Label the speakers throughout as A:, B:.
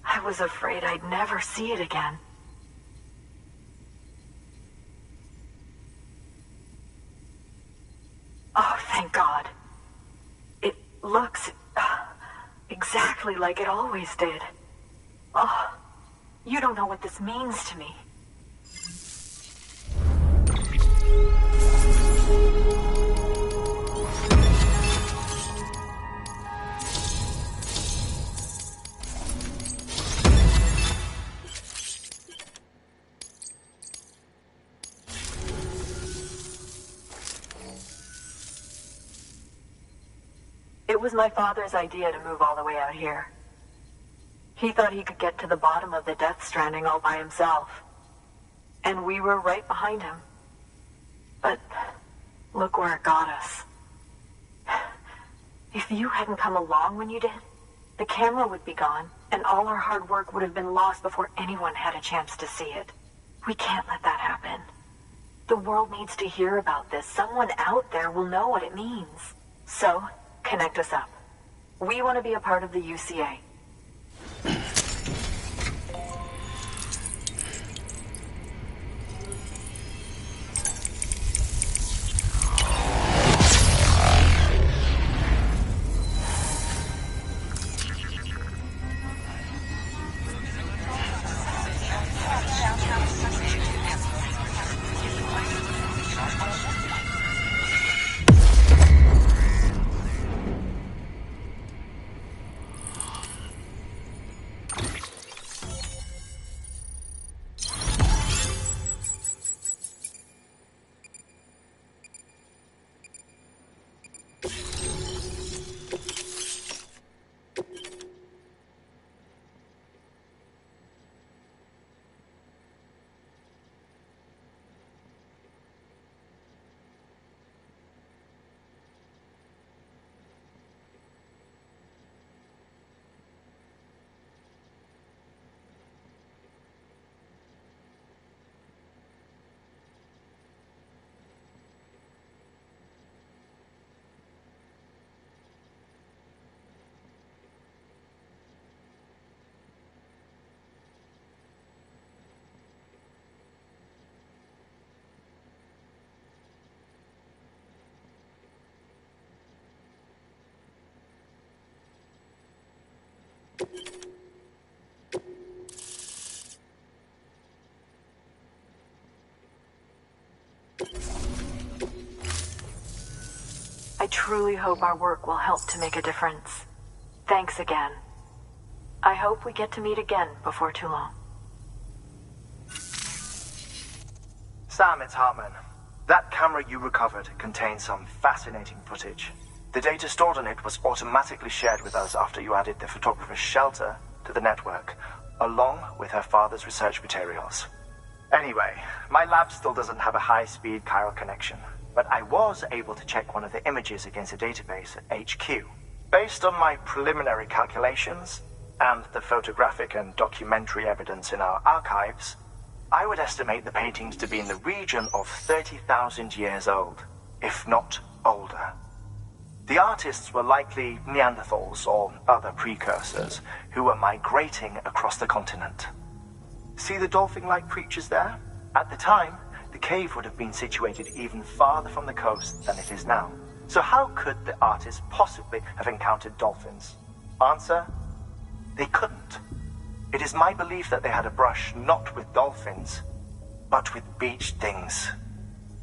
A: I was afraid I'd never see it again. Oh, thank God. It looks exactly like it always did. Oh, you don't know what this means to me. It was my father's idea to move all the way out here. He thought he could get to the bottom of the Death Stranding all by himself. And we were right behind him. But look where it got us. If you hadn't come along when you did, the camera would be gone, and all our hard work would have been lost before anyone had a chance to see it. We can't let that happen. The world needs to hear about this. Someone out there will know what it means. So, connect us up. We want to be a part of the UCA. I truly hope our work will help to make a difference. Thanks again. I hope we get to meet again before too long.
B: Sam, it's Hartman. That camera you recovered contains some fascinating footage. The data stored on it was automatically shared with us after you added the photographer's shelter to the network, along with her father's research materials. Anyway, my lab still doesn't have a high-speed chiral connection, but I was able to check one of the images against a database at HQ. Based on my preliminary calculations, and the photographic and documentary evidence in our archives, I would estimate the paintings to be in the region of 30,000 years old, if not older. The artists were likely Neanderthals or other precursors who were migrating across the continent. See the dolphin-like creatures there? At the time, the cave would have been situated even farther from the coast than it is now. So how could the artists possibly have encountered dolphins? Answer: they couldn't. It is my belief that they had a brush not with dolphins, but with beach things.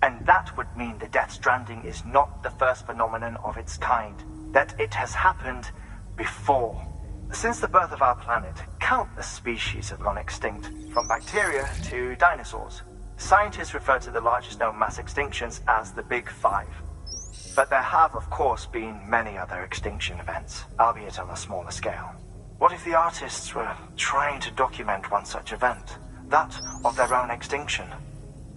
B: And that would mean the Death Stranding is not the first phenomenon of its kind, that it has happened before. Since the birth of our planet, countless species have gone extinct, from bacteria to dinosaurs. Scientists refer to the largest known mass extinctions as the Big Five. But there have, of course, been many other extinction events, albeit on a smaller scale. What if the artists were trying to document one such event, that of their own extinction?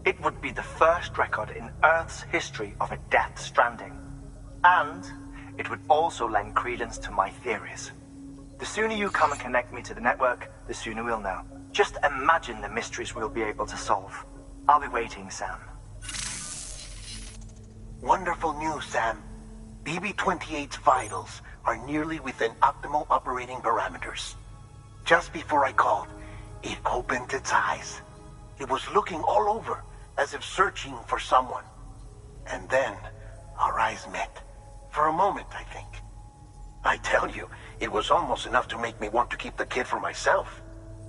B: It would be the first record in Earth's history of a Death Stranding. And it would also lend credence to my theories. The sooner you come and connect me to the network, the sooner we'll know. Just imagine the mysteries we'll be able to solve. I'll be waiting, Sam.
C: Wonderful news, Sam. BB-28's vitals are nearly within optimal operating parameters. Just before I called, it opened its eyes. It was looking all over, as if searching for someone. And then, our eyes met. For a moment, I think. I tell you, it was almost enough to make me want to keep the kid for myself.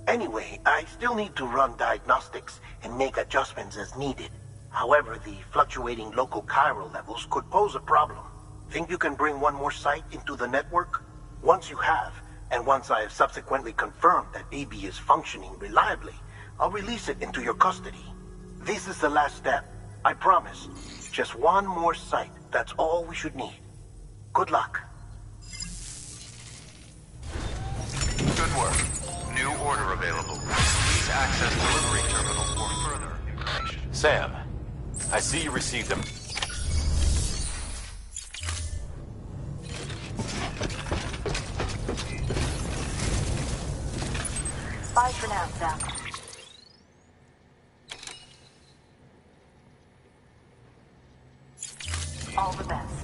C: Anyway, I still need to run diagnostics and make adjustments as needed. However, the fluctuating local chiral levels could pose a problem. Think you can bring one more site into the network? Once you have, and once I have subsequently confirmed that BB is functioning reliably, I'll release it into your custody. This is the last step, I promise. Just one more site, that's all we should need. Good luck.
D: Good work. New order available. Please access delivery terminal for further information.
E: Sam, I see you received them.
A: Bye for now, Sam. All the best.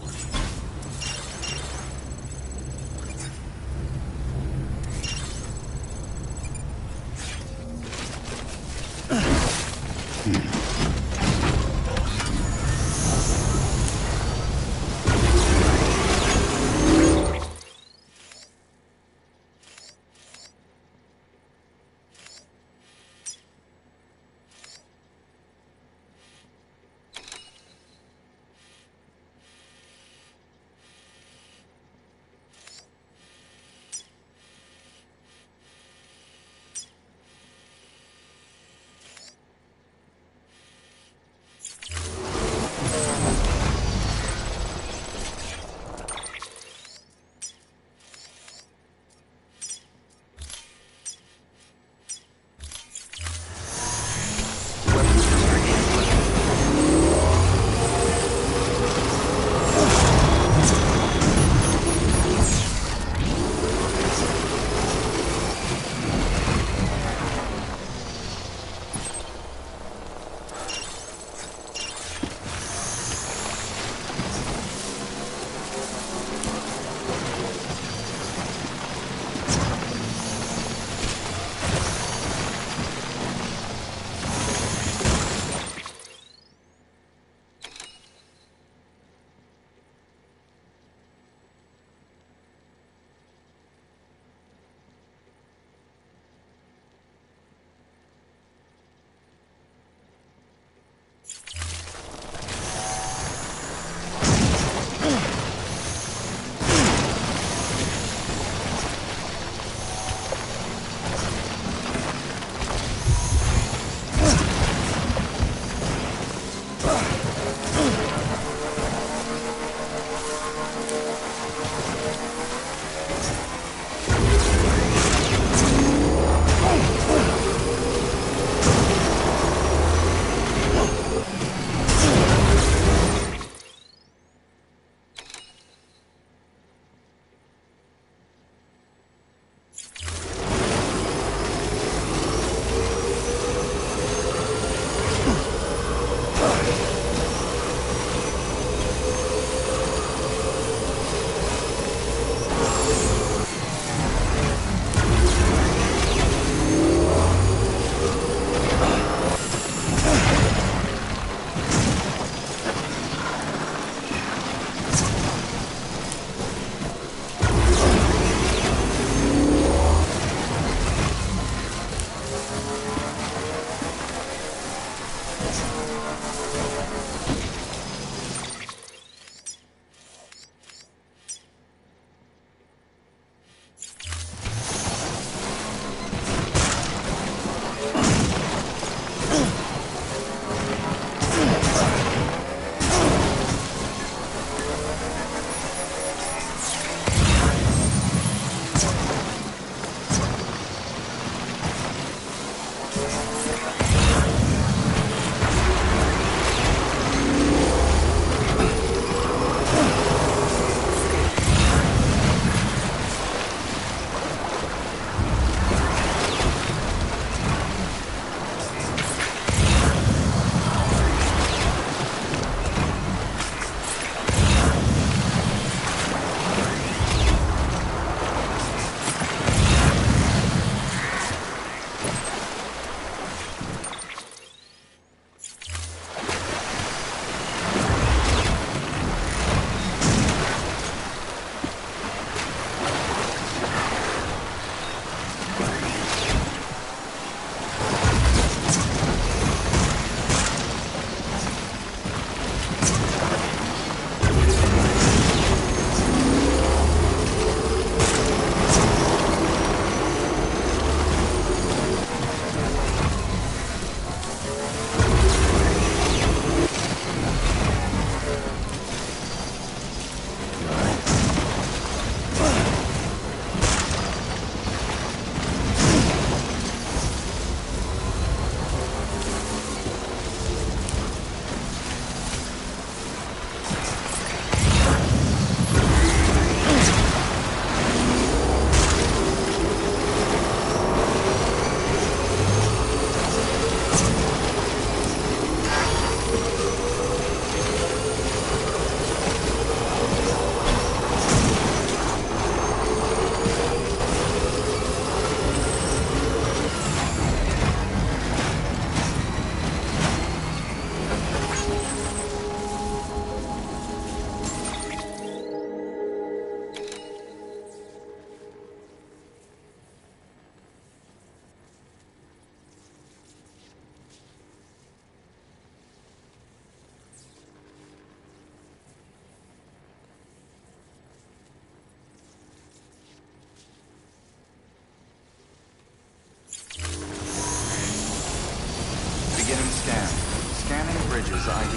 D: Bridges ID.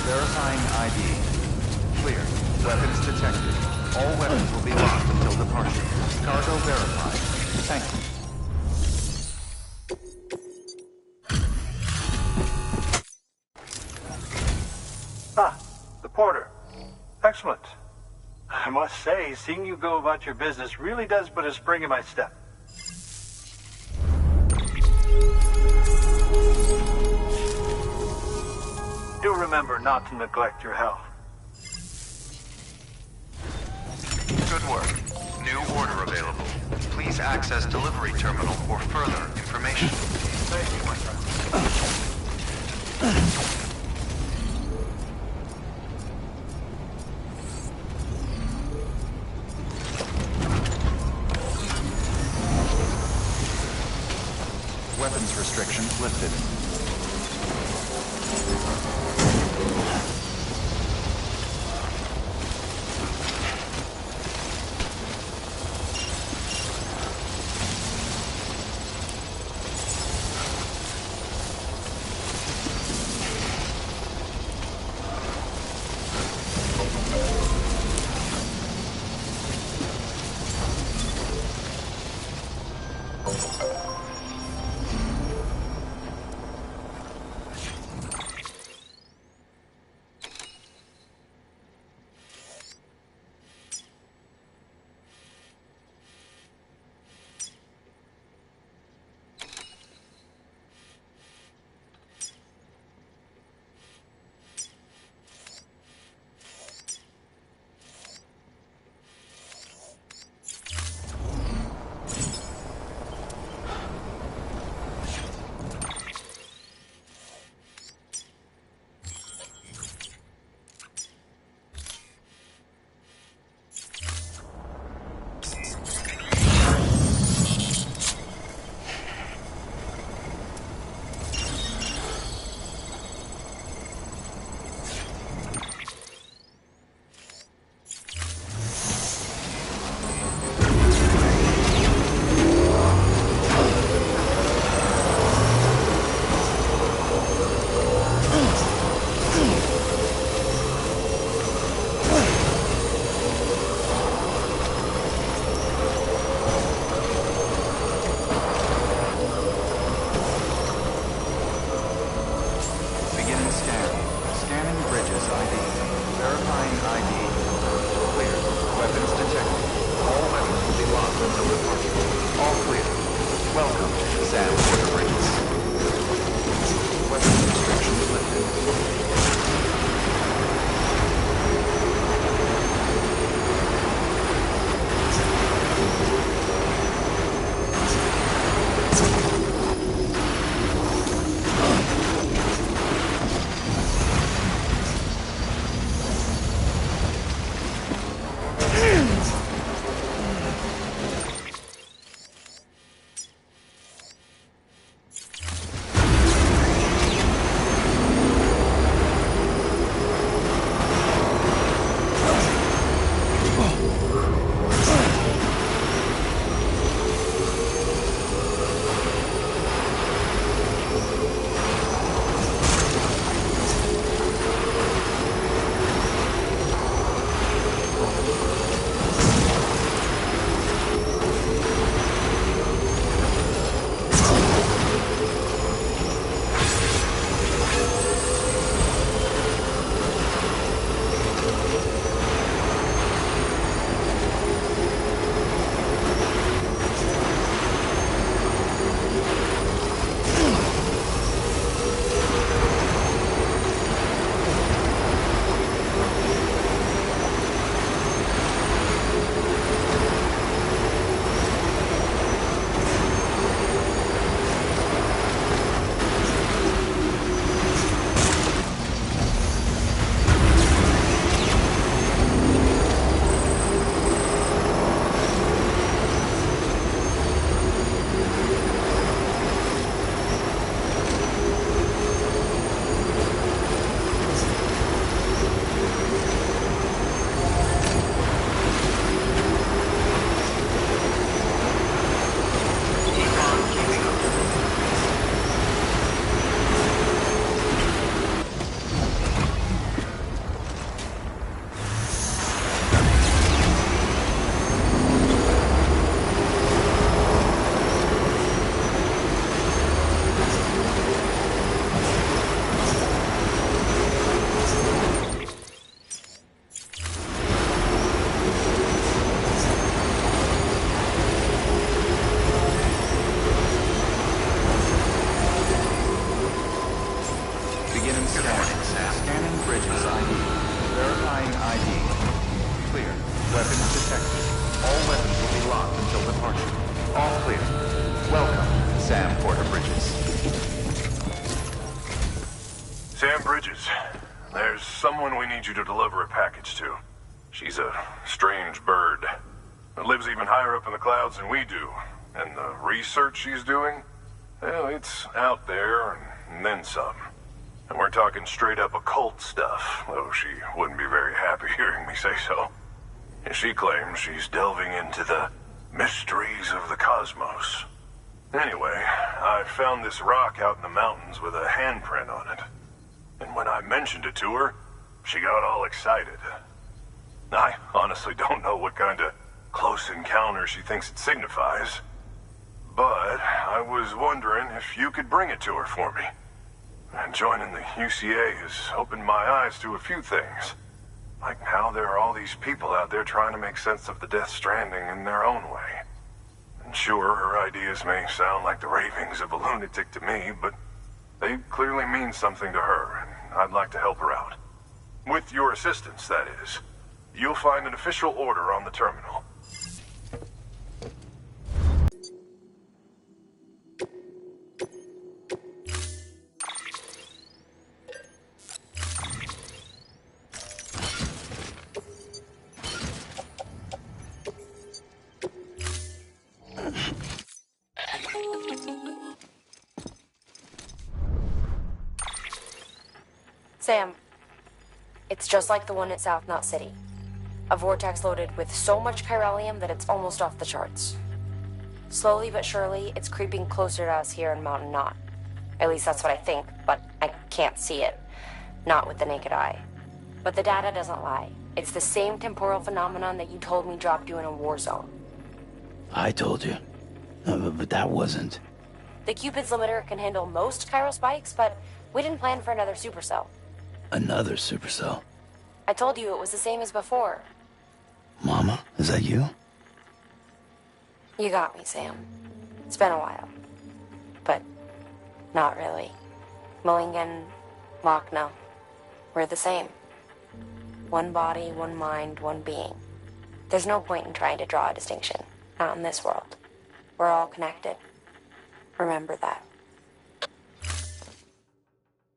D: Verifying ID. Clear. Weapons detected. All weapons will be locked until departure. Cargo verified. Thank you.
F: Ah, the porter. Excellent. I must say, seeing you go about your business really does put a spring in my step. Do remember not to neglect your health.
D: Good work. New order available. Please access delivery terminal for further information.
F: Thank you, my friend.
D: Weapons restrictions lifted.
G: someone we need you to deliver a package to. She's a strange bird. It lives even higher up in the clouds than we do. And the research she's doing, well, it's out there and then some. And we're talking straight up occult stuff, though she wouldn't be very happy hearing me say so. And she claims she's delving into the mysteries of the cosmos. Anyway, I found this rock out in the mountains with a handprint on it. And when I mentioned it to her, she got all excited. I honestly don't know what kind of close encounter she thinks it signifies. But I was wondering if you could bring it to her for me. And joining the UCA has opened my eyes to a few things. Like how there are all these people out there trying to make sense of the Death Stranding in their own way. And sure, her ideas may sound like the ravings of a lunatic to me, but they clearly mean something to her, and I'd like to help her out. With your assistance, that is. You'll find an official order on the terminal.
H: Sam, it's just like the one at South Knot City. A vortex loaded with so much chiralium that it's almost off the charts. Slowly but surely, it's creeping closer to us here in Mountain Knot. At least that's what I think, but I can't see it. Not with the naked eye. But the data doesn't lie. It's the same temporal phenomenon that you told me dropped you in a war zone.
I: I told you. But that wasn't...
H: The Cupid's limiter can handle most chiral spikes, but we didn't plan for another supercell.
I: Another supercell?
H: I told you it was the same as before.
I: Mama, is that you?
H: You got me, Sam. It's been a while. But not really. Mulligan, Lochna, we're the same. One body, one mind, one being. There's no point in trying to draw a distinction. Not in this world. We're all connected. Remember that.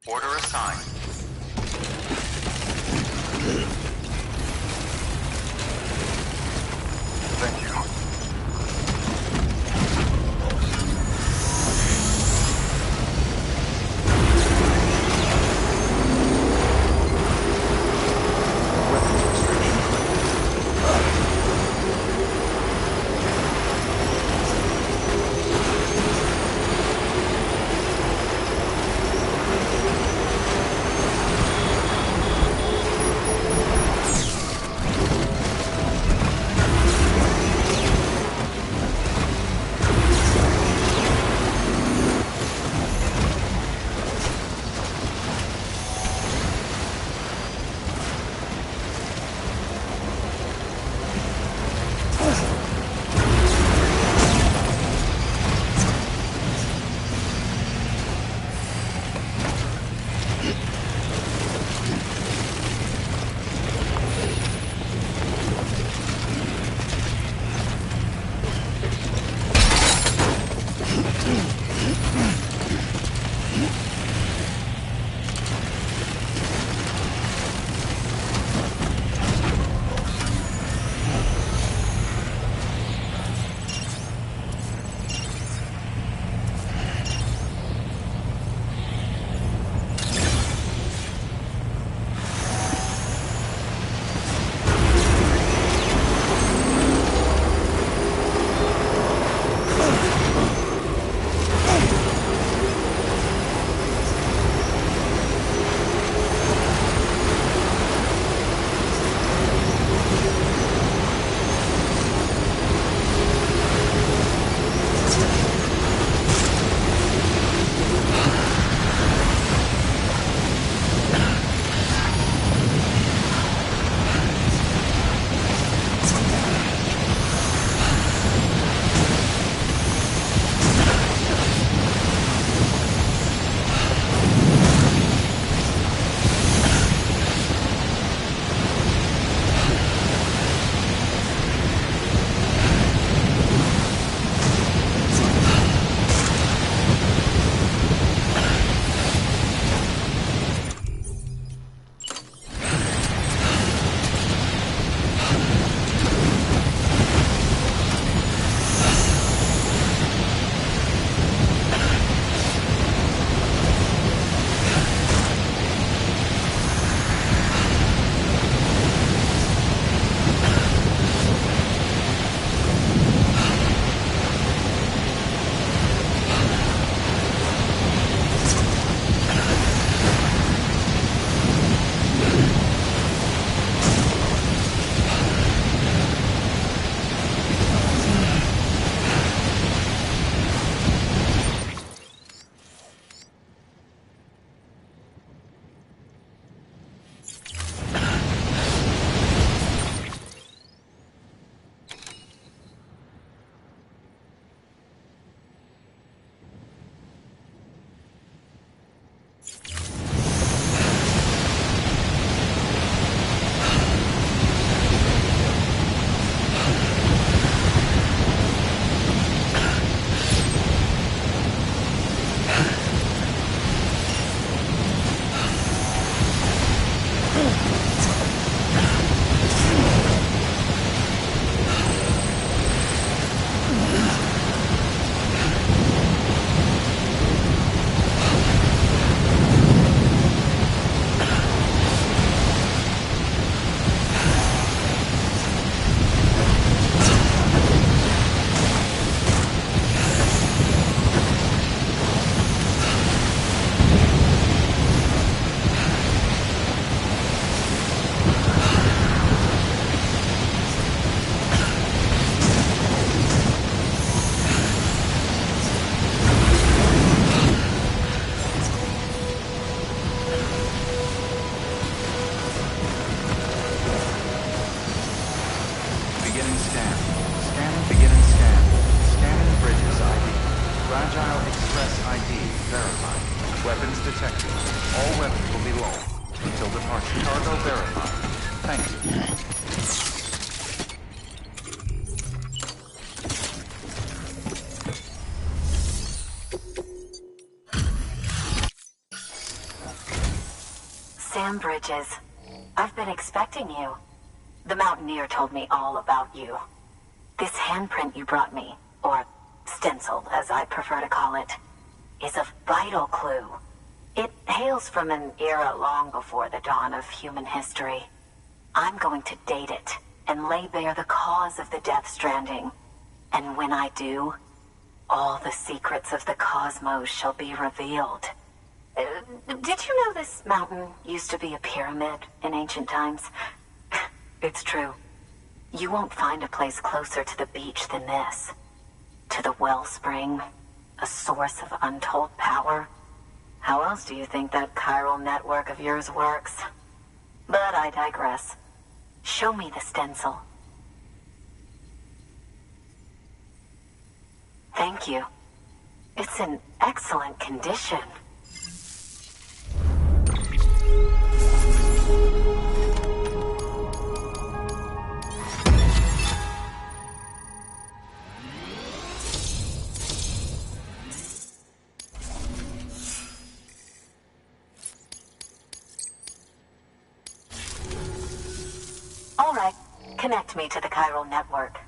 D: Order assigned.
G: Thank you.
D: Cargo verified. Thank you.
A: Sam Bridges, I've been expecting you. The Mountaineer told me all about you. This handprint you brought me, or stencil as I prefer to call it, is a vital clue. It hails from an era long before the dawn of human history. I'm going to date it and lay bare the cause of the Death Stranding. And when I do, all the secrets of the cosmos shall be revealed. Did you know this mountain used to be a pyramid in ancient times? It's true. You won't find a place closer to the beach than this. To the wellspring, a source of untold power. How else do you think that chiral network of yours works? But I digress. Show me the stencil. Thank you. It's in excellent condition. All right, connect me to the chiral network.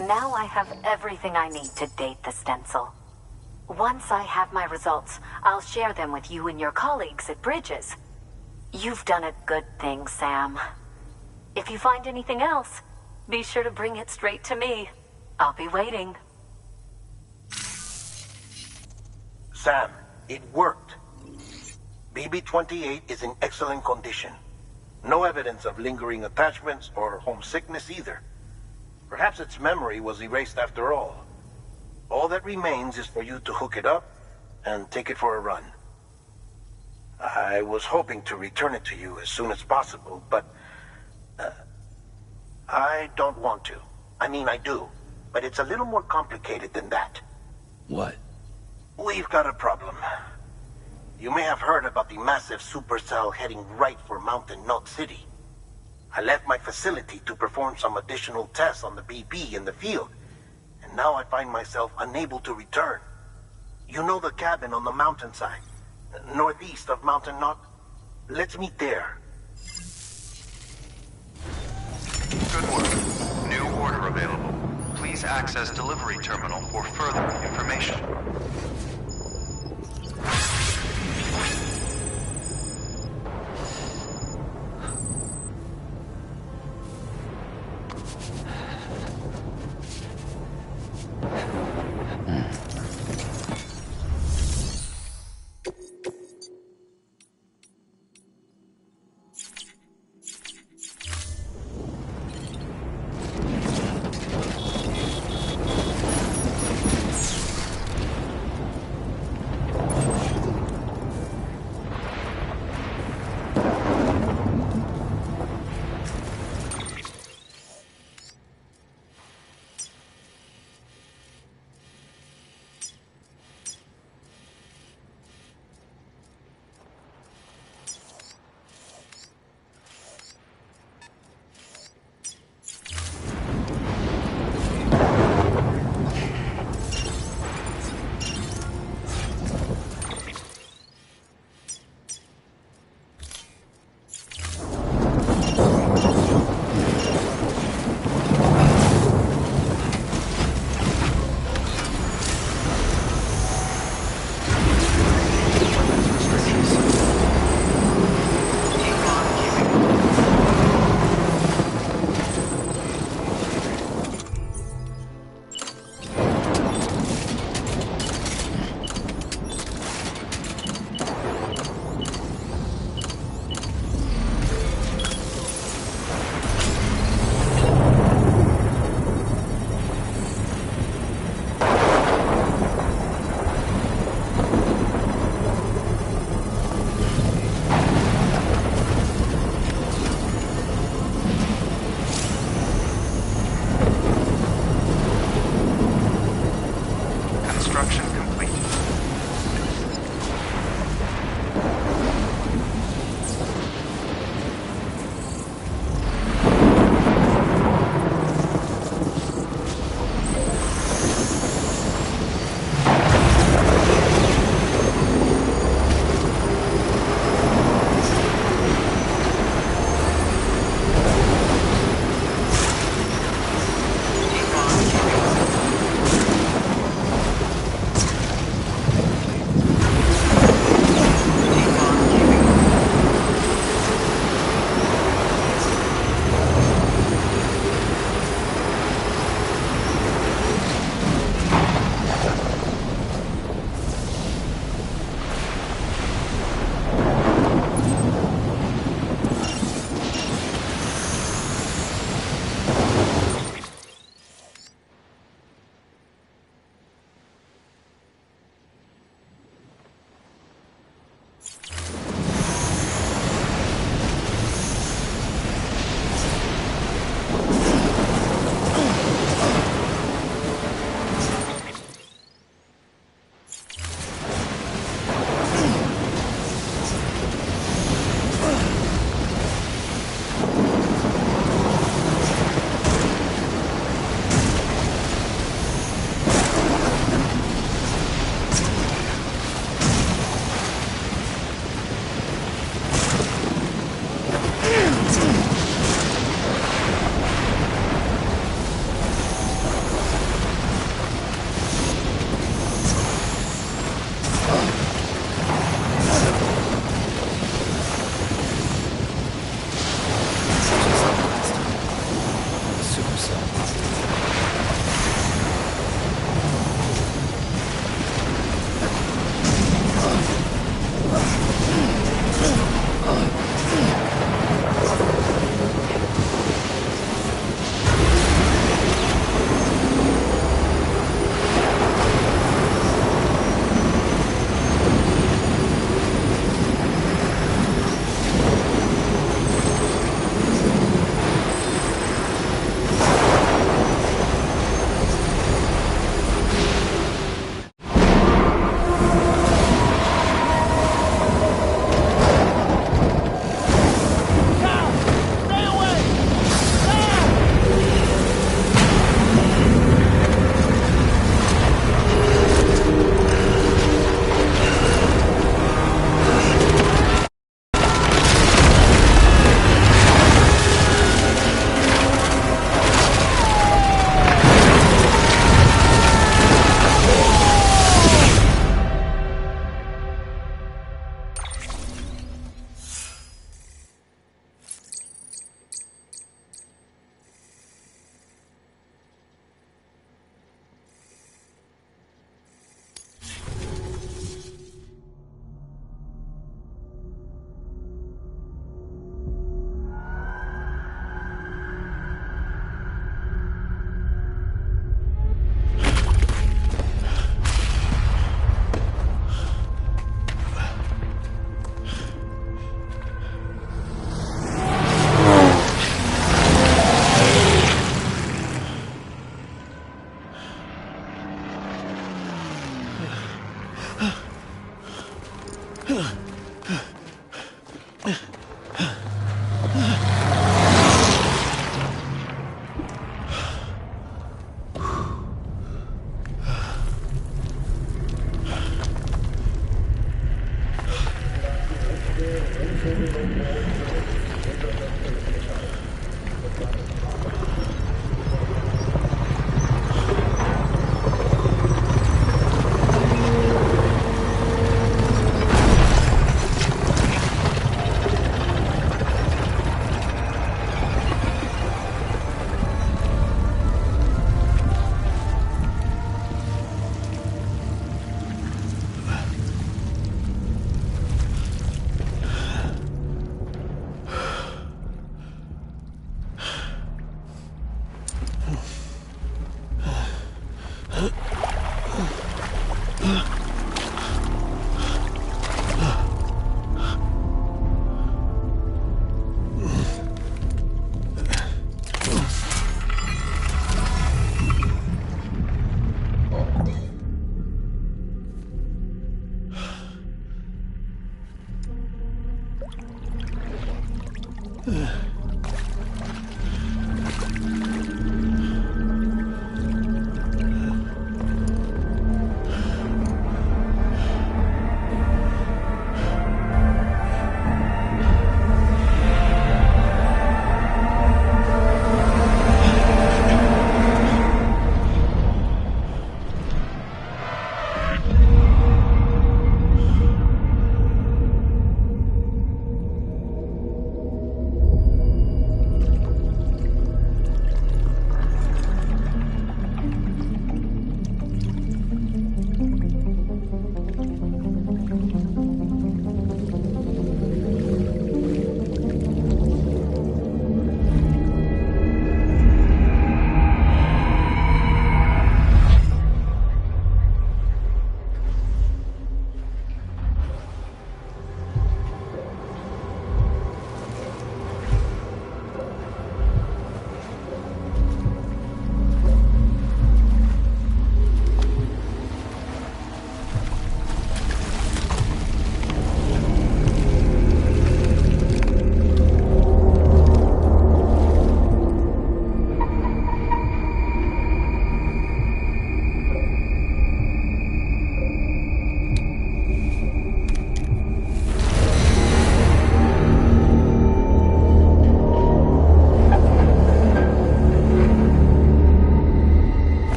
A: Now I have everything I need to date the stencil. Once I have my results, I'll share them with you and your colleagues at Bridges. You've done a good thing, Sam. If you find anything else, be sure to bring it straight to me. I'll be waiting.
C: Sam, it worked. BB-28 is in excellent condition. No evidence of lingering attachments or homesickness either. Perhaps its memory was erased after all. All that remains is for you to hook it up and take it for a run. I was hoping to return it to you as soon as possible, but I don't want to. I mean, I do, but it's a little more complicated than that.
I: What?
C: We've got a problem. You may have heard about the massive supercell heading right for Mountain Knot City. I left my facility to perform some additional tests on the BB in the field, and now I find myself unable to return. You know the cabin on the mountainside, northeast of Mountain Knot? Let's meet there.
D: Good work. New order available. Please access delivery terminal for further information.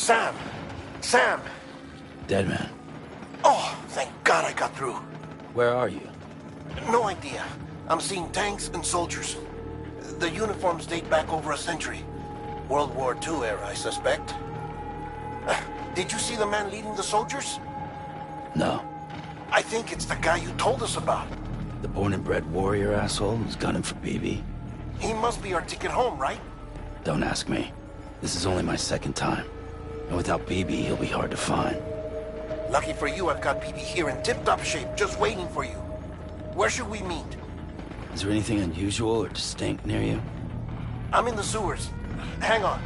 C: Sam! Sam!
I: Dead man.
C: Oh, thank God I got through.
I: Where are you?
C: No idea. I'm seeing tanks and soldiers. The uniforms date back over a century. World War II era, I suspect. Did you see the man leading the soldiers?
I: No.
C: I think it's the guy you told us about.
I: The born and bred warrior asshole who's gunning for BB?
C: He must be our ticket home, right?
I: Don't ask me. This is only my second time. And without BB, he'll be hard to find.
C: Lucky for you, I've got BB here in tip-top shape, just waiting for you. Where should we meet?
I: Is there anything unusual or distinct near you?
C: I'm in the sewers. Hang on.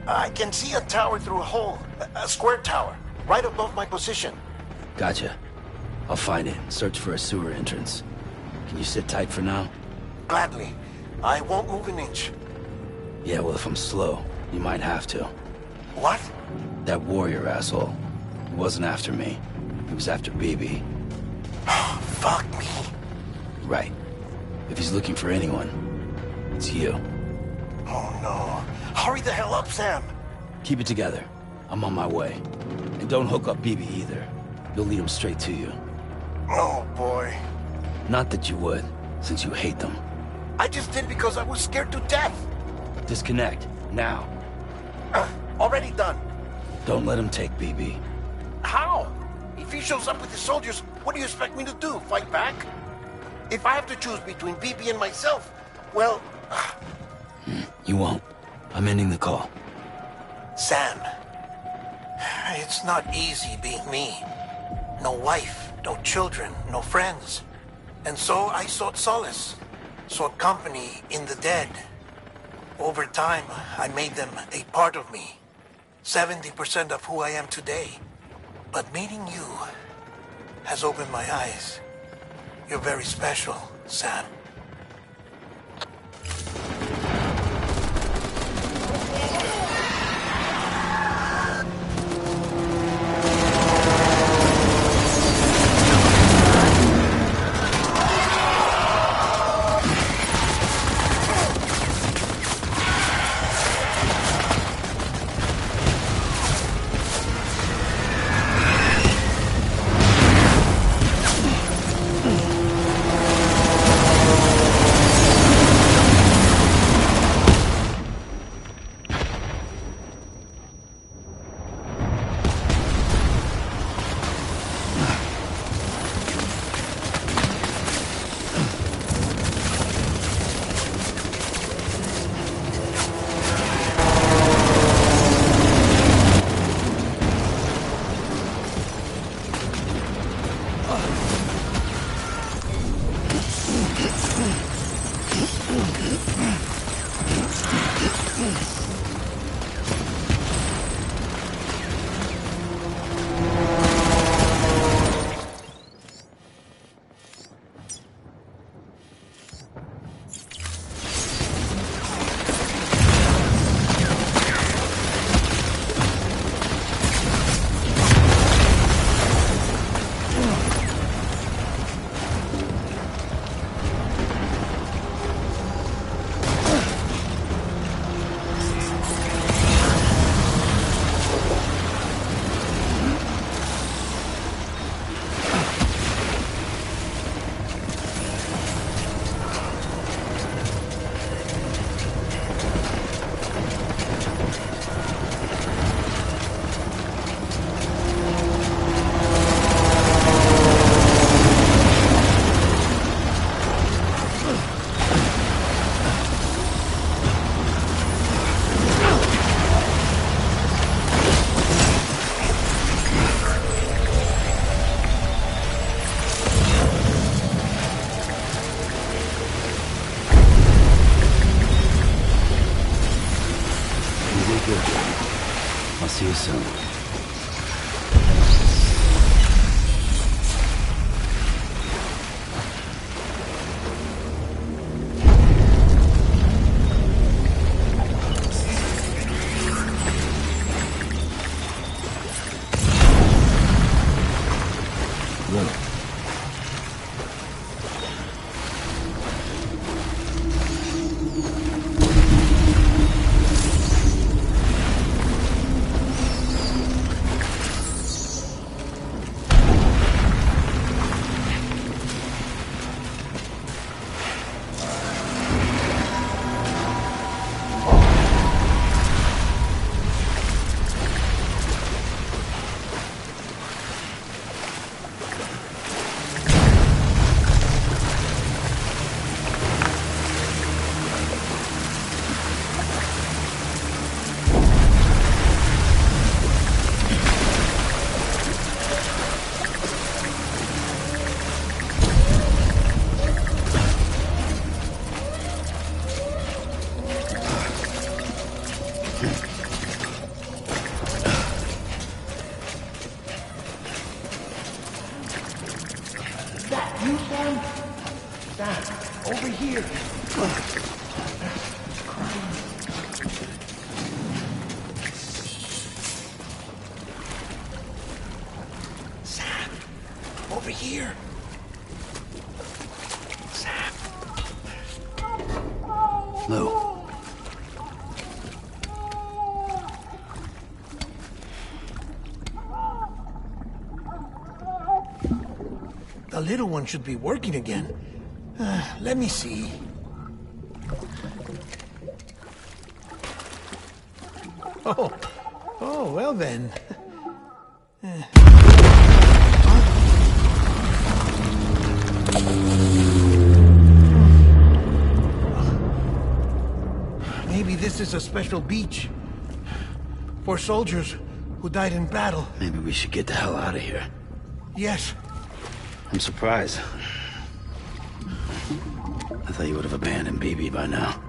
C: I can see a tower through a hole. A square tower, right above my position.
I: Gotcha. I'll find it. Search for a sewer entrance. Can you sit tight for now?
C: Gladly. I won't move an inch.
I: Yeah, well, if I'm slow, you might have to.
C: What?
I: That warrior asshole. He wasn't after me. He was after BB.
C: Fuck me.
I: Right. If he's looking for anyone, it's you.
C: Oh no. Hurry the hell up, Sam.
I: Keep it together. I'm on my way. And don't hook up BB either. You'll lead him straight to you.
C: Oh boy.
I: Not that you would, since you hate them.
C: I just did because I was scared to death.
I: Disconnect, now.
C: Already done.
I: Don't let him take BB.
C: How? If he shows up with the soldiers, what do you expect me to do? Fight back? If I have to choose between BB and myself, well...
I: You won't. I'm ending the call.
C: Sam, it's not easy being me. No wife, no children, no friends. And so I sought solace, sought company in the dead. Over time, I made them a part of me. 70% of who I am today. But meeting you has opened my eyes. You're very special, Sam. You, Sam? Sam, over here. Sam, over here. Sam.
I: Lou.
C: The little one should be working again. Let me see. Oh, well then. Maybe this is a special beach for soldiers who died in battle.
I: Maybe we should get the hell out of here.
C: Yes.
I: I'm surprised. I thought you would have abandoned BB by now.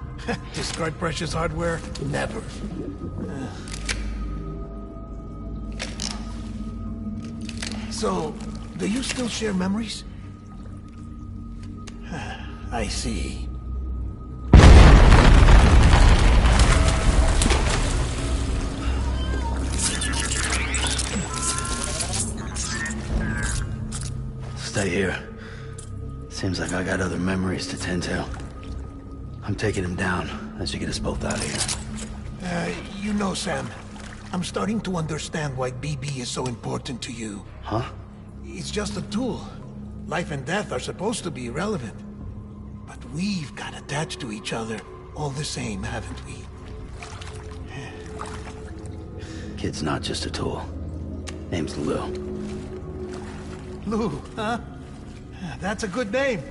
C: Discard precious hardware? Never. So, do you still share memories? I see.
I: Stay here. Seems like I got other memories to tend to. I'm taking him down as you get us both out of here.
C: You know, Sam, I'm starting to understand why BB is so important to you.
I: Huh?
C: It's just a tool. Life and death are supposed to be irrelevant. But we've got attached to each other all the same, haven't we?
I: Kid's not just a tool. Name's Lou.
C: Lou, huh? That's a good name.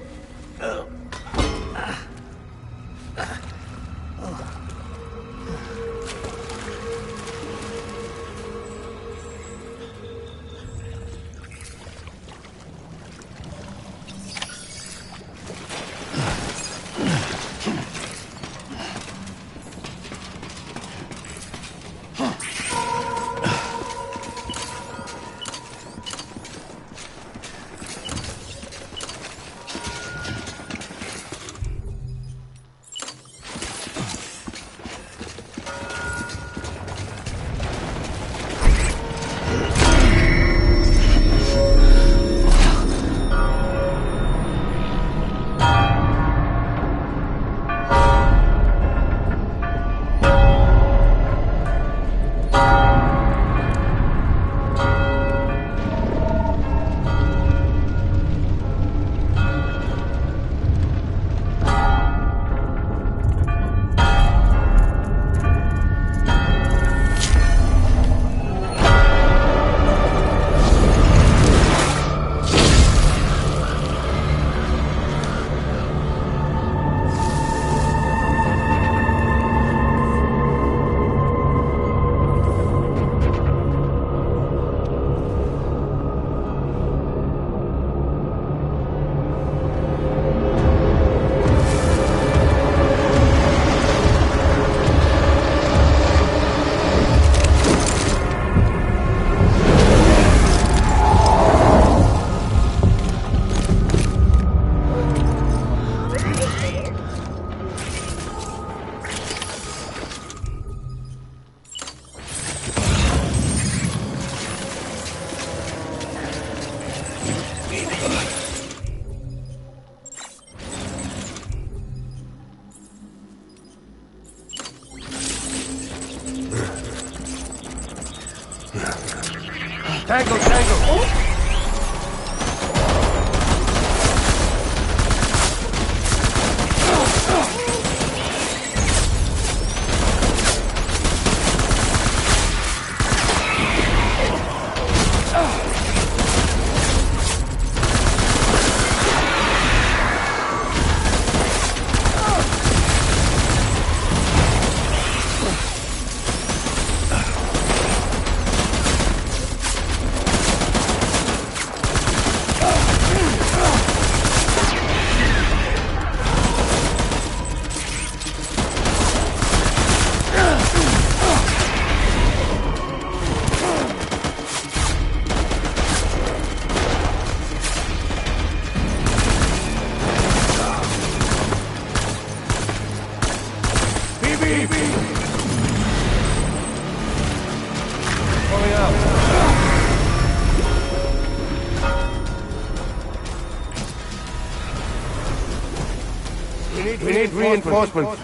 J: We need reinforcements.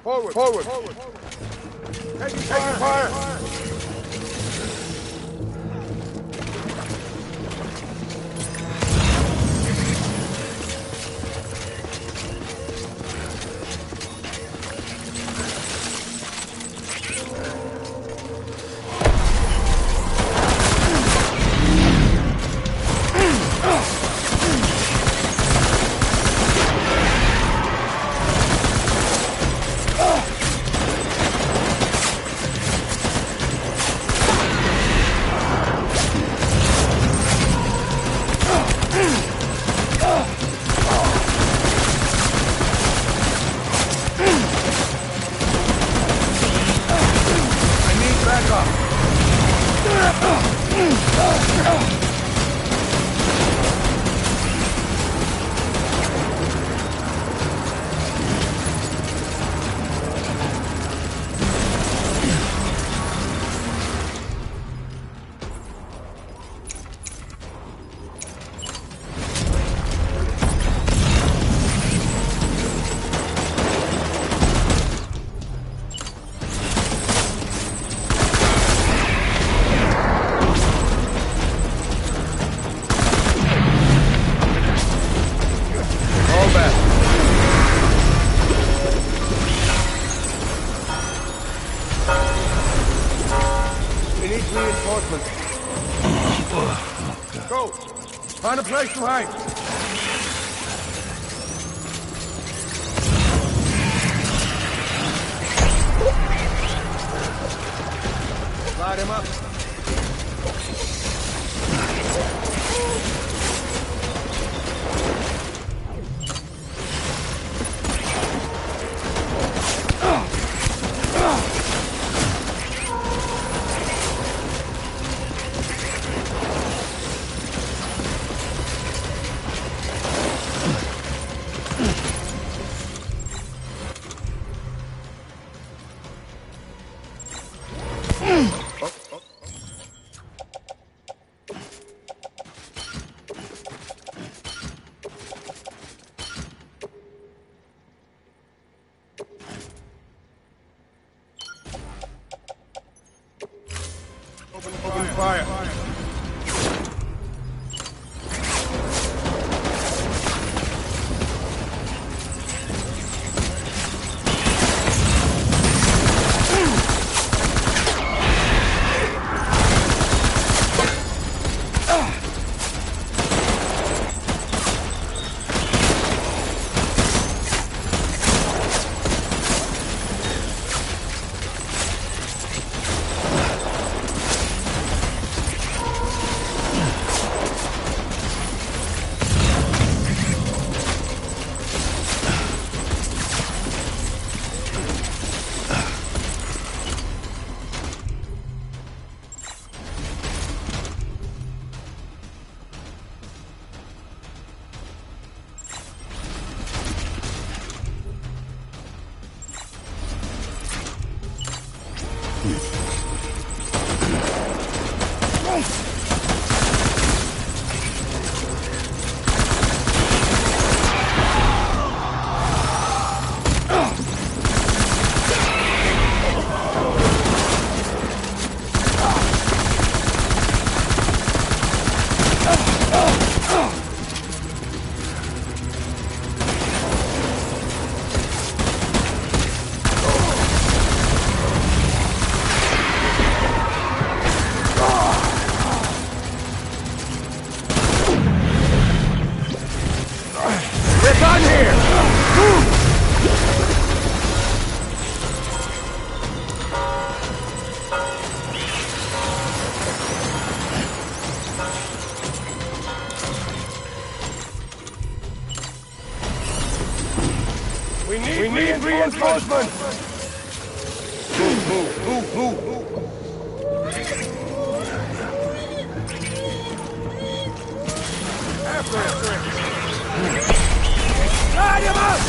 J: Forward. Taking fire. Find a place to hide. Light him up. Open fire. We need reinforcements! Move! After him! Light him up!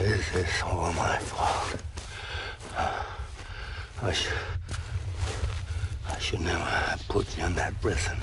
I: This is all my fault. I should never have put you in that prison.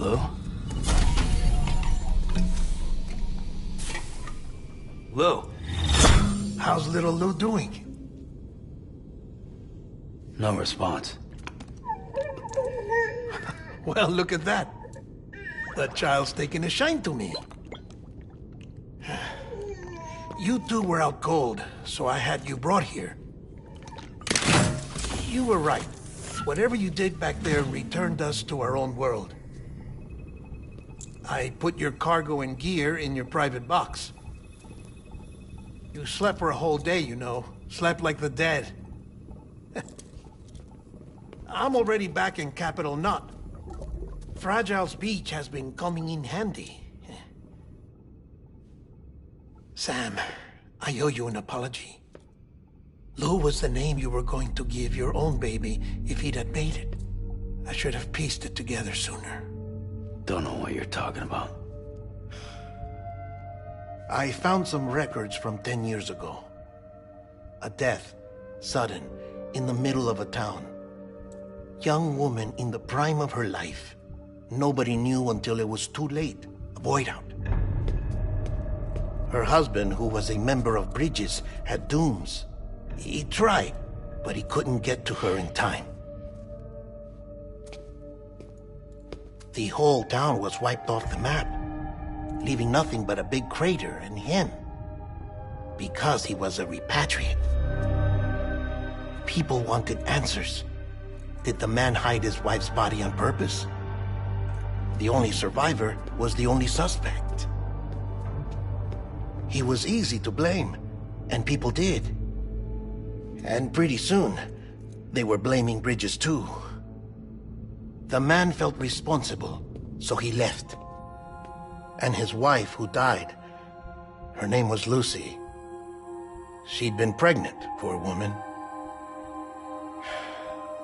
I: Lou? Lou?
C: How's little Lou doing?
I: No response.
C: Well, look at that. The child's taking a shine to me. You two were out cold, so I had you brought here. You were right. Whatever you did back there returned us to our own world. I put your cargo and gear in your private box. You slept for a whole day, you know. Slept like the dead. I'm already back in Capital Knot. Fragile's beach has been coming in handy. Sam, I owe you an apology. Lou was the name you were going to give your own baby if he'd had made it. I should have pieced it together sooner.
I: Don't know what you're talking about.
C: I found some records from 10 years ago. A death, sudden, in the middle of a town. Young woman in the prime of her life. Nobody knew until it was too late. A void out. Her husband, who was a member of Bridges, had dooms. He tried, but he couldn't get to her in time. The whole town was wiped off the map, leaving nothing but a big crater and him. Because he was a repatriate. People wanted answers. Did the man hide his wife's body on purpose? The only survivor was the only suspect. He was easy to blame, and people did. And pretty soon, they were blaming Bridges too. The man felt responsible, so he left. And his wife, who died, her name was Lucy. She'd been pregnant, poor woman.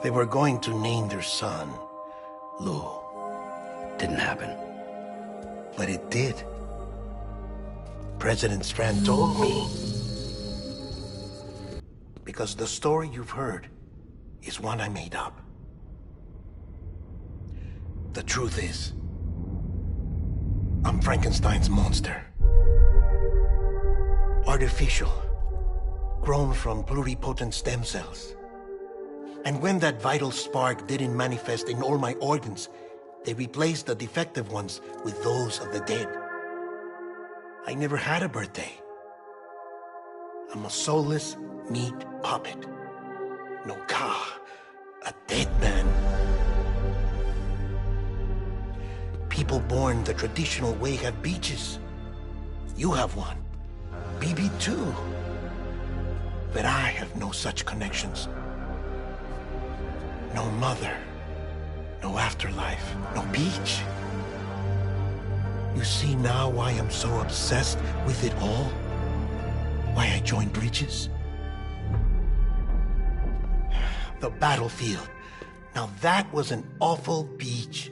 C: They were going to name their son Lou.
I: Didn't happen.
C: But it did. President Strand told me. because the story you've heard is one I made up. The truth is, I'm Frankenstein's monster. Artificial, grown from pluripotent stem cells. And when that vital spark didn't manifest in all my organs, they replaced the defective ones with those of the dead. I never had a birthday. I'm a soulless meat puppet. No ka, a dead man. People born the traditional way have beaches. You have one. BB too. But I have no such connections. No mother. No afterlife. No beach. You see now why I'm so obsessed with it all? Why I joined Bridges? The battlefield. Now that was an awful beach.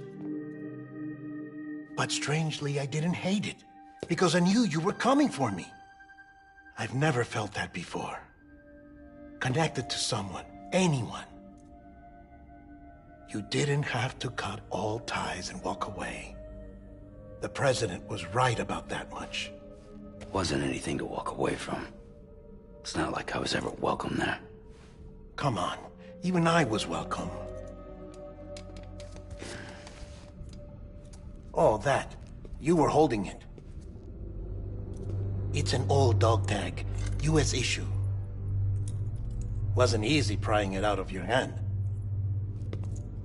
C: But strangely, I didn't hate it, because I knew you were coming for me. I've never felt that before. Connected to someone, anyone. You didn't have to cut all ties and walk away. The president was right about that much.
I: Wasn't anything to walk away from. It's not like I was ever welcome there.
C: Come on, even I was welcome. Oh, that. You were holding it. It's an old dog tag, US issue. Wasn't easy prying it out of your hand.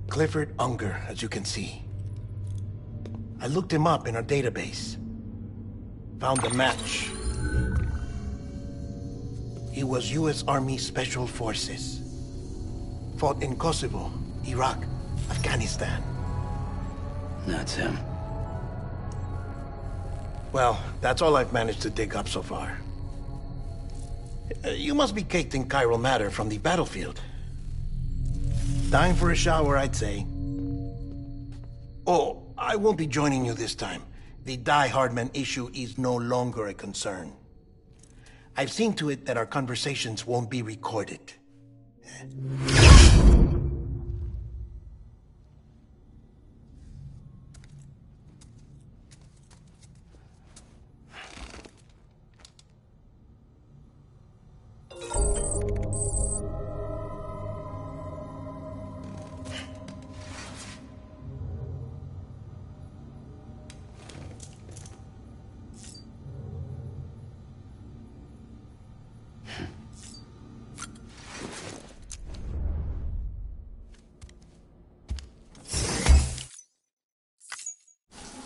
C: Clifford Unger, as you can see. I looked him up in our database. Found a match. He was US Army Special Forces. Fought in Kosovo, Iraq, Afghanistan.
I: That's him.
C: Well, that's all I've managed to dig up so far. You must be caked in chiral matter from the battlefield. Time for a shower, I'd say. Oh, I won't be joining you this time. The Die Hardman issue is no longer a concern. I've seen to it that our conversations won't be recorded.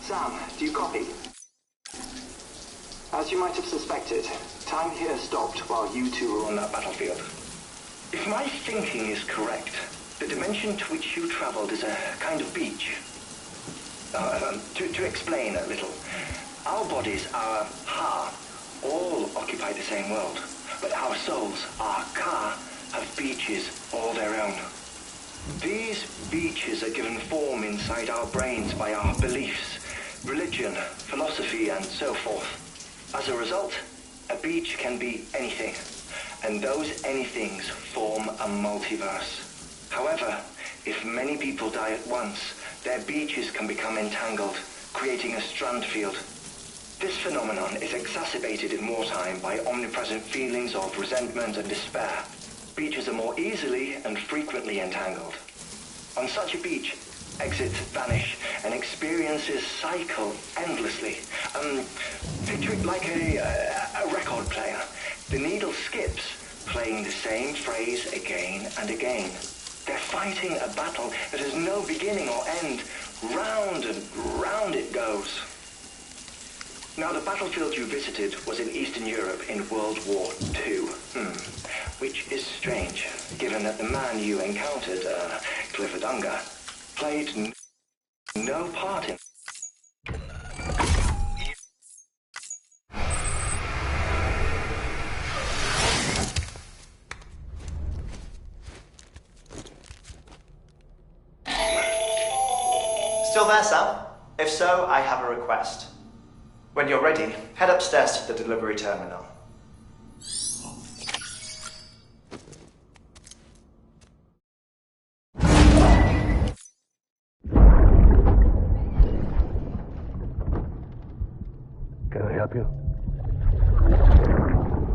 B: Sam, do you copy? As you might have suspected, time here stopped while you two were on that battlefield. If my thinking is correct, the dimension to which you traveled is a kind of beach. To explain a little, our bodies, our ha, all occupy the same world, but our souls, our ka, have beaches all their own. These beaches are given form inside our brains by our beliefs, religion, philosophy, and so forth. As a result, a beach can be anything, and those anythings form a multiverse. However, if many people die at once, their beaches can become entangled, creating a strand field. This phenomenon is exacerbated in wartime by omnipresent feelings of resentment and despair. Beaches are more easily and frequently entangled. On such a beach, exits vanish and experiences cycle endlessly. Picture it like a record player. The needle skips, playing the same phrase again and again. They're fighting a battle that has no beginning or end. Round and round it goes. Now, the battlefield you visited was in Eastern Europe in World War II. Which is strange, given that the man you encountered, Clifford Unger, played no part in... Still there, Sam? If so, I have a request. When you're ready, head upstairs to the delivery terminal.
J: Can I help you?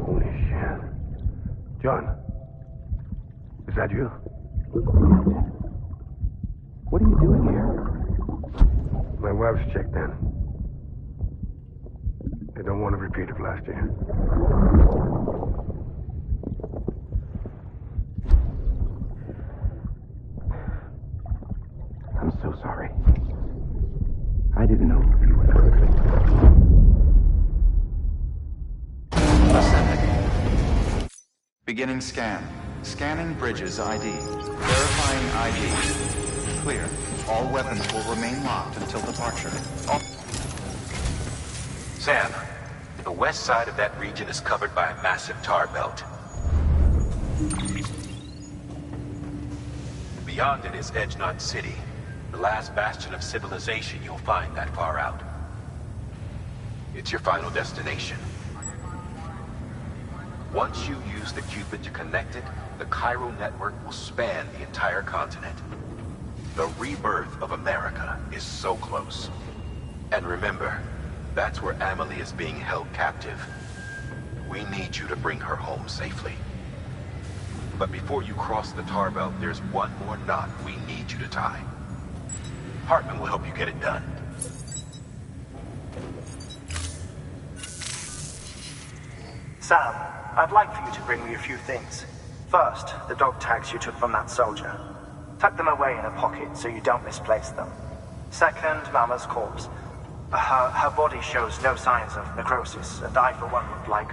J: Holy shit. John. Is that you?
I: What are you doing here?
J: My wife's checked in. They don't want to repeat of last year.
I: I'm so sorry. I didn't know you were hurt.
D: Ascending. Beginning scan. Scanning bridges ID. Verifying ID. Clear. All weapons will remain locked until departure.
E: Sam, the west side of that region is covered by a massive tar belt. Beyond it is Edgenot City, the last bastion of civilization you'll find that far out. It's your final destination. Once you use the Cupid to connect it, the Cairo network will span the entire continent. The rebirth of America is so close. And remember, that's where Amelie is being held captive. We need you to bring her home safely. But before you cross the tar belt, there's one more knot we need you to tie. Hartman will help you get it done.
B: Sam, I'd like for you to bring me a few things. First, the dog tags you took from that soldier. Tuck them away in a pocket so you don't misplace them. Second, Mama's corpse. Her body shows no signs of necrosis, and I, for one, would like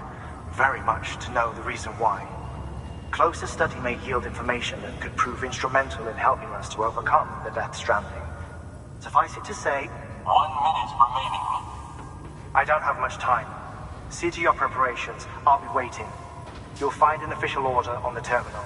B: very much to know the reason why. Closer study may yield information that could prove instrumental in helping us to overcome the Death Stranding. Suffice it to say,
K: 1 minute remaining.
B: I don't have much time. See to your preparations. I'll be waiting. You'll find an official order on the terminal.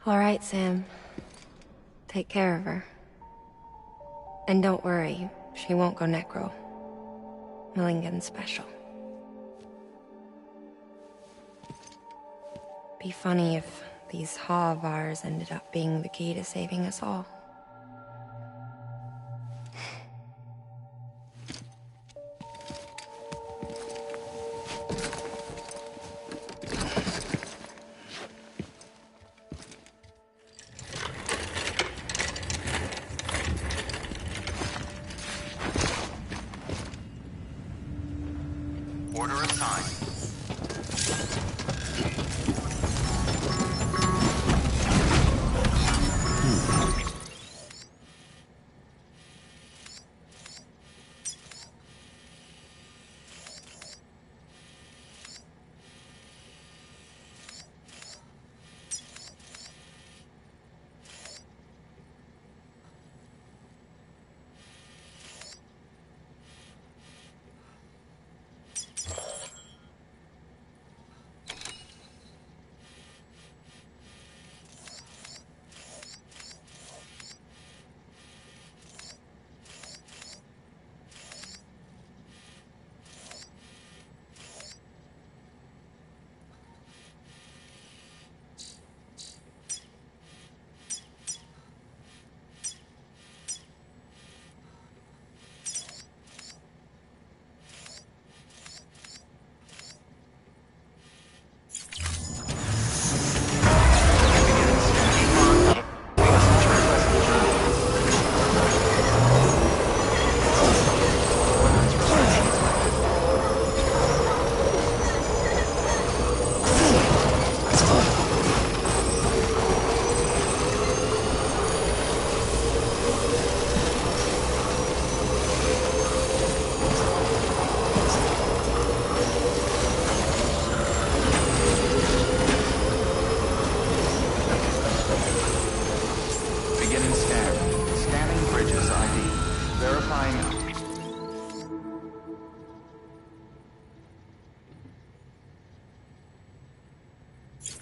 H: All right, Sam. Take care of her. And don't worry, she won't go necro. Millingen's special. Be funny if these Ha of ours ended up being the key to saving us all.
D: Order assigned.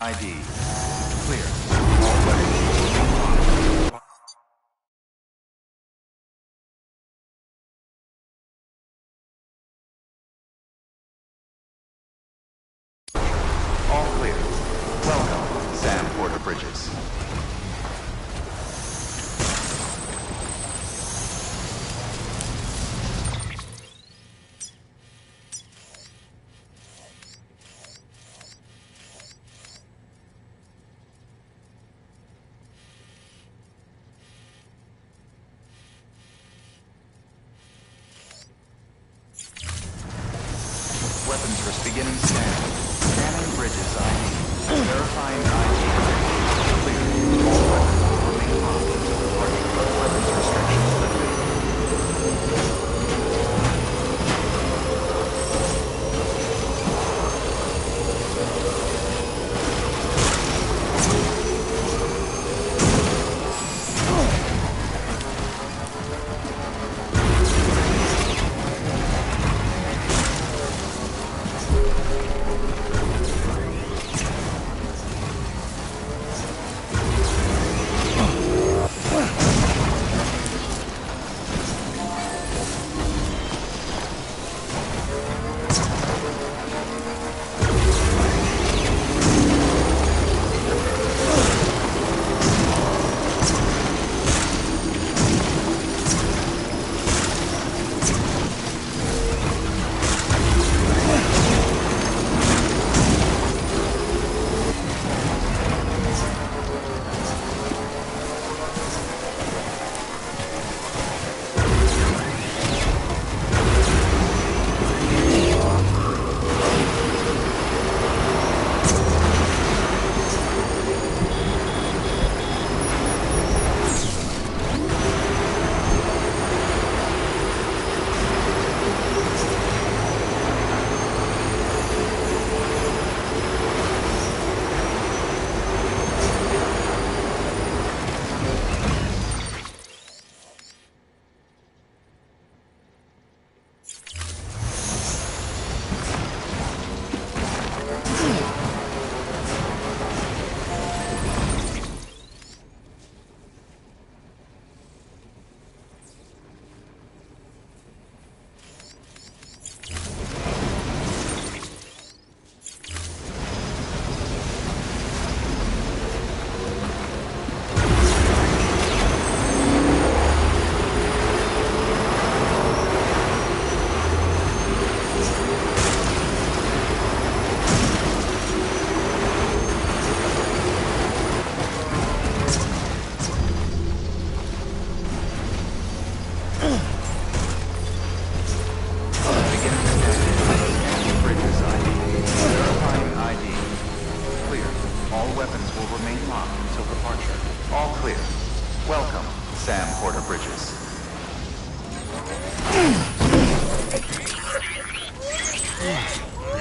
D: ID. Clear. All weapons will remain locked. All clear. Welcome, Sam Porter Bridges. Weapons risk beginning scan. Scanning Bridges ID. Verifying ID. Clear. All weapons will remain locked until departure. Weapons restrictions lifted.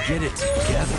I: Get it together.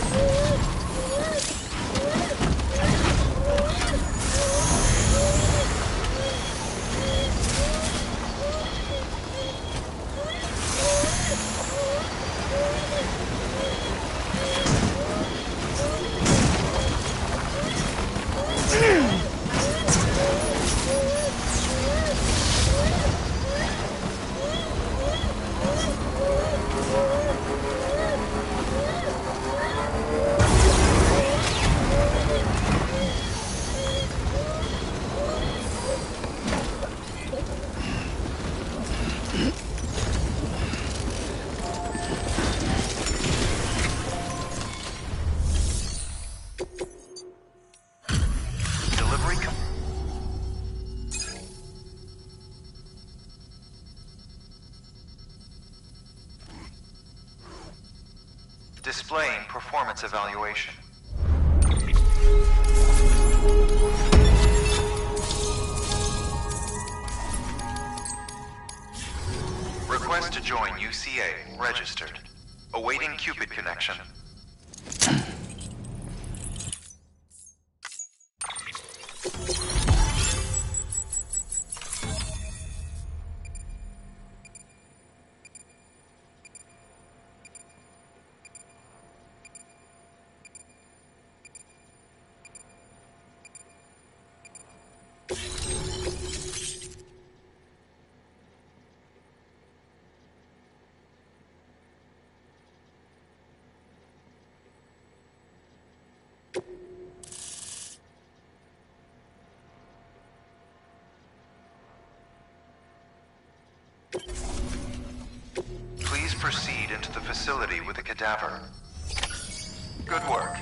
D: Displaying performance evaluation. Request to join UCA. Registered. Awaiting Cupid connection. Please proceed into the facility with the cadaver. Good work.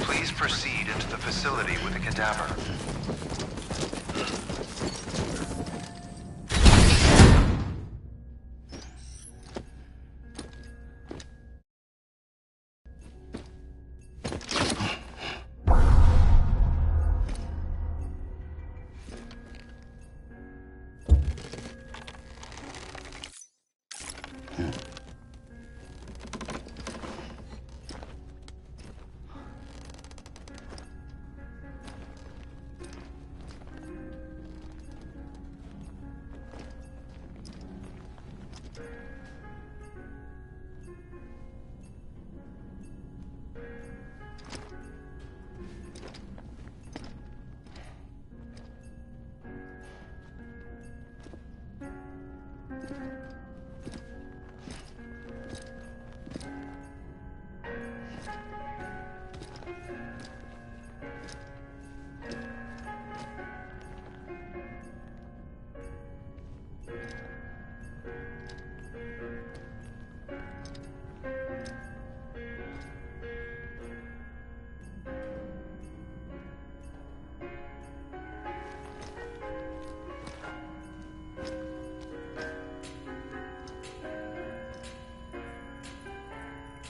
D: Please proceed into the facility with the cadaver.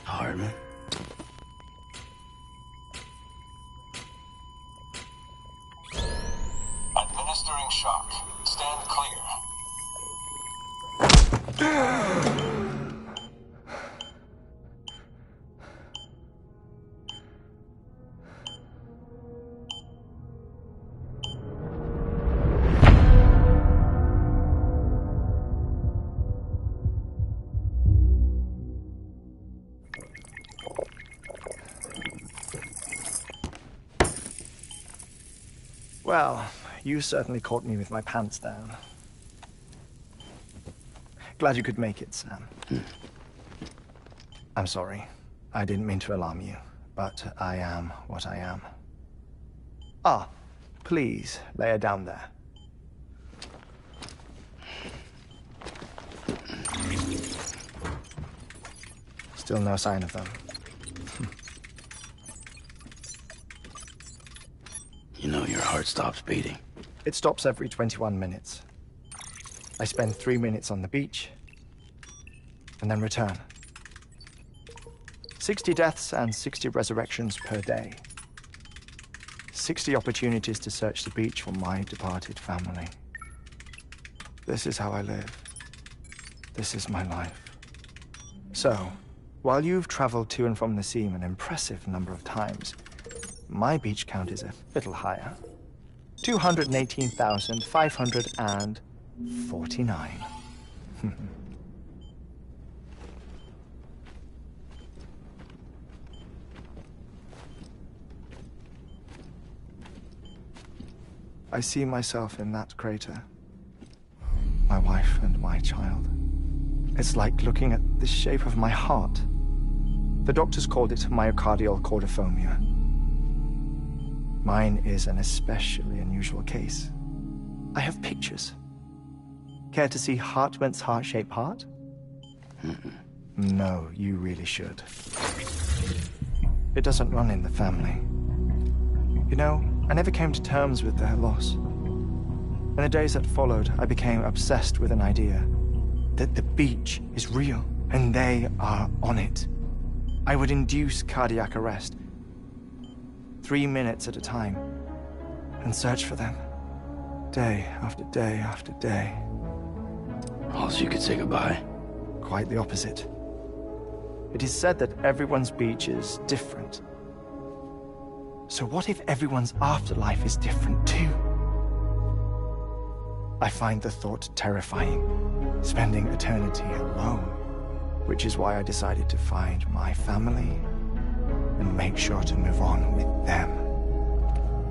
I: Hardman?
K: Administering shock. Stand clear.
B: Well, you certainly caught me with my pants down. Glad you could make it, Sam. I'm sorry. I didn't mean to alarm you, but I am what I am. Ah, please, lay her down there. Still no sign of them.
I: You know your heart stops beating.
B: It stops every 21 minutes. I spend 3 minutes on the beach, and then return. 60 deaths and 60 resurrections per day. 60 opportunities to search the beach for my departed family. This is how I live. This is my life. So, while you've traveled to and from the seam an impressive number of times, my beach count is a little higher. 218,549. I see myself in that crater. My wife and my child. It's like looking at the shape of my heart. The doctors called it myocardial cordiformia. Mine is an especially unusual case. I have pictures. Care to see Hartman's heart-shaped heart? No, you really should. It doesn't run in the family. You know, I never came to terms with their loss. In the days that followed, I became obsessed with an idea that the beach is real, and they are on it. I would induce cardiac arrest, 3 minutes at a time, and search for them, day after day after day.
I: Also, you could say goodbye.
B: Quite the opposite. It is said that everyone's beach is different. So what if everyone's afterlife is different too? I find the thought terrifying, spending eternity alone, which is why I decided to find my family and make sure to move on with them.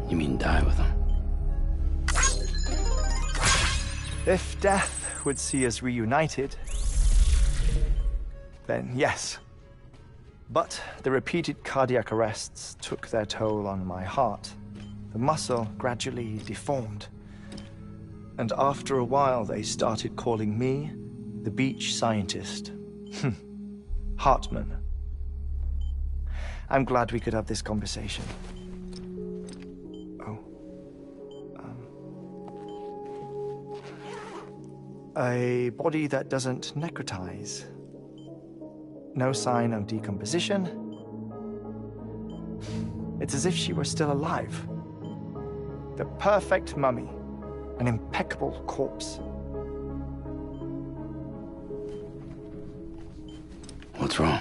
I: You mean die with them?
B: If death event would see us reunited, then yes. But the repeated cardiac arrests took their toll on my heart. The muscle gradually deformed. And after a while, they started calling me the beach scientist. Hartman. I'm glad we could have this conversation. Oh. A body that doesn't necrotize. No sign of decomposition. It's as if she were still alive. The perfect mummy. An impeccable corpse.
I: What's wrong?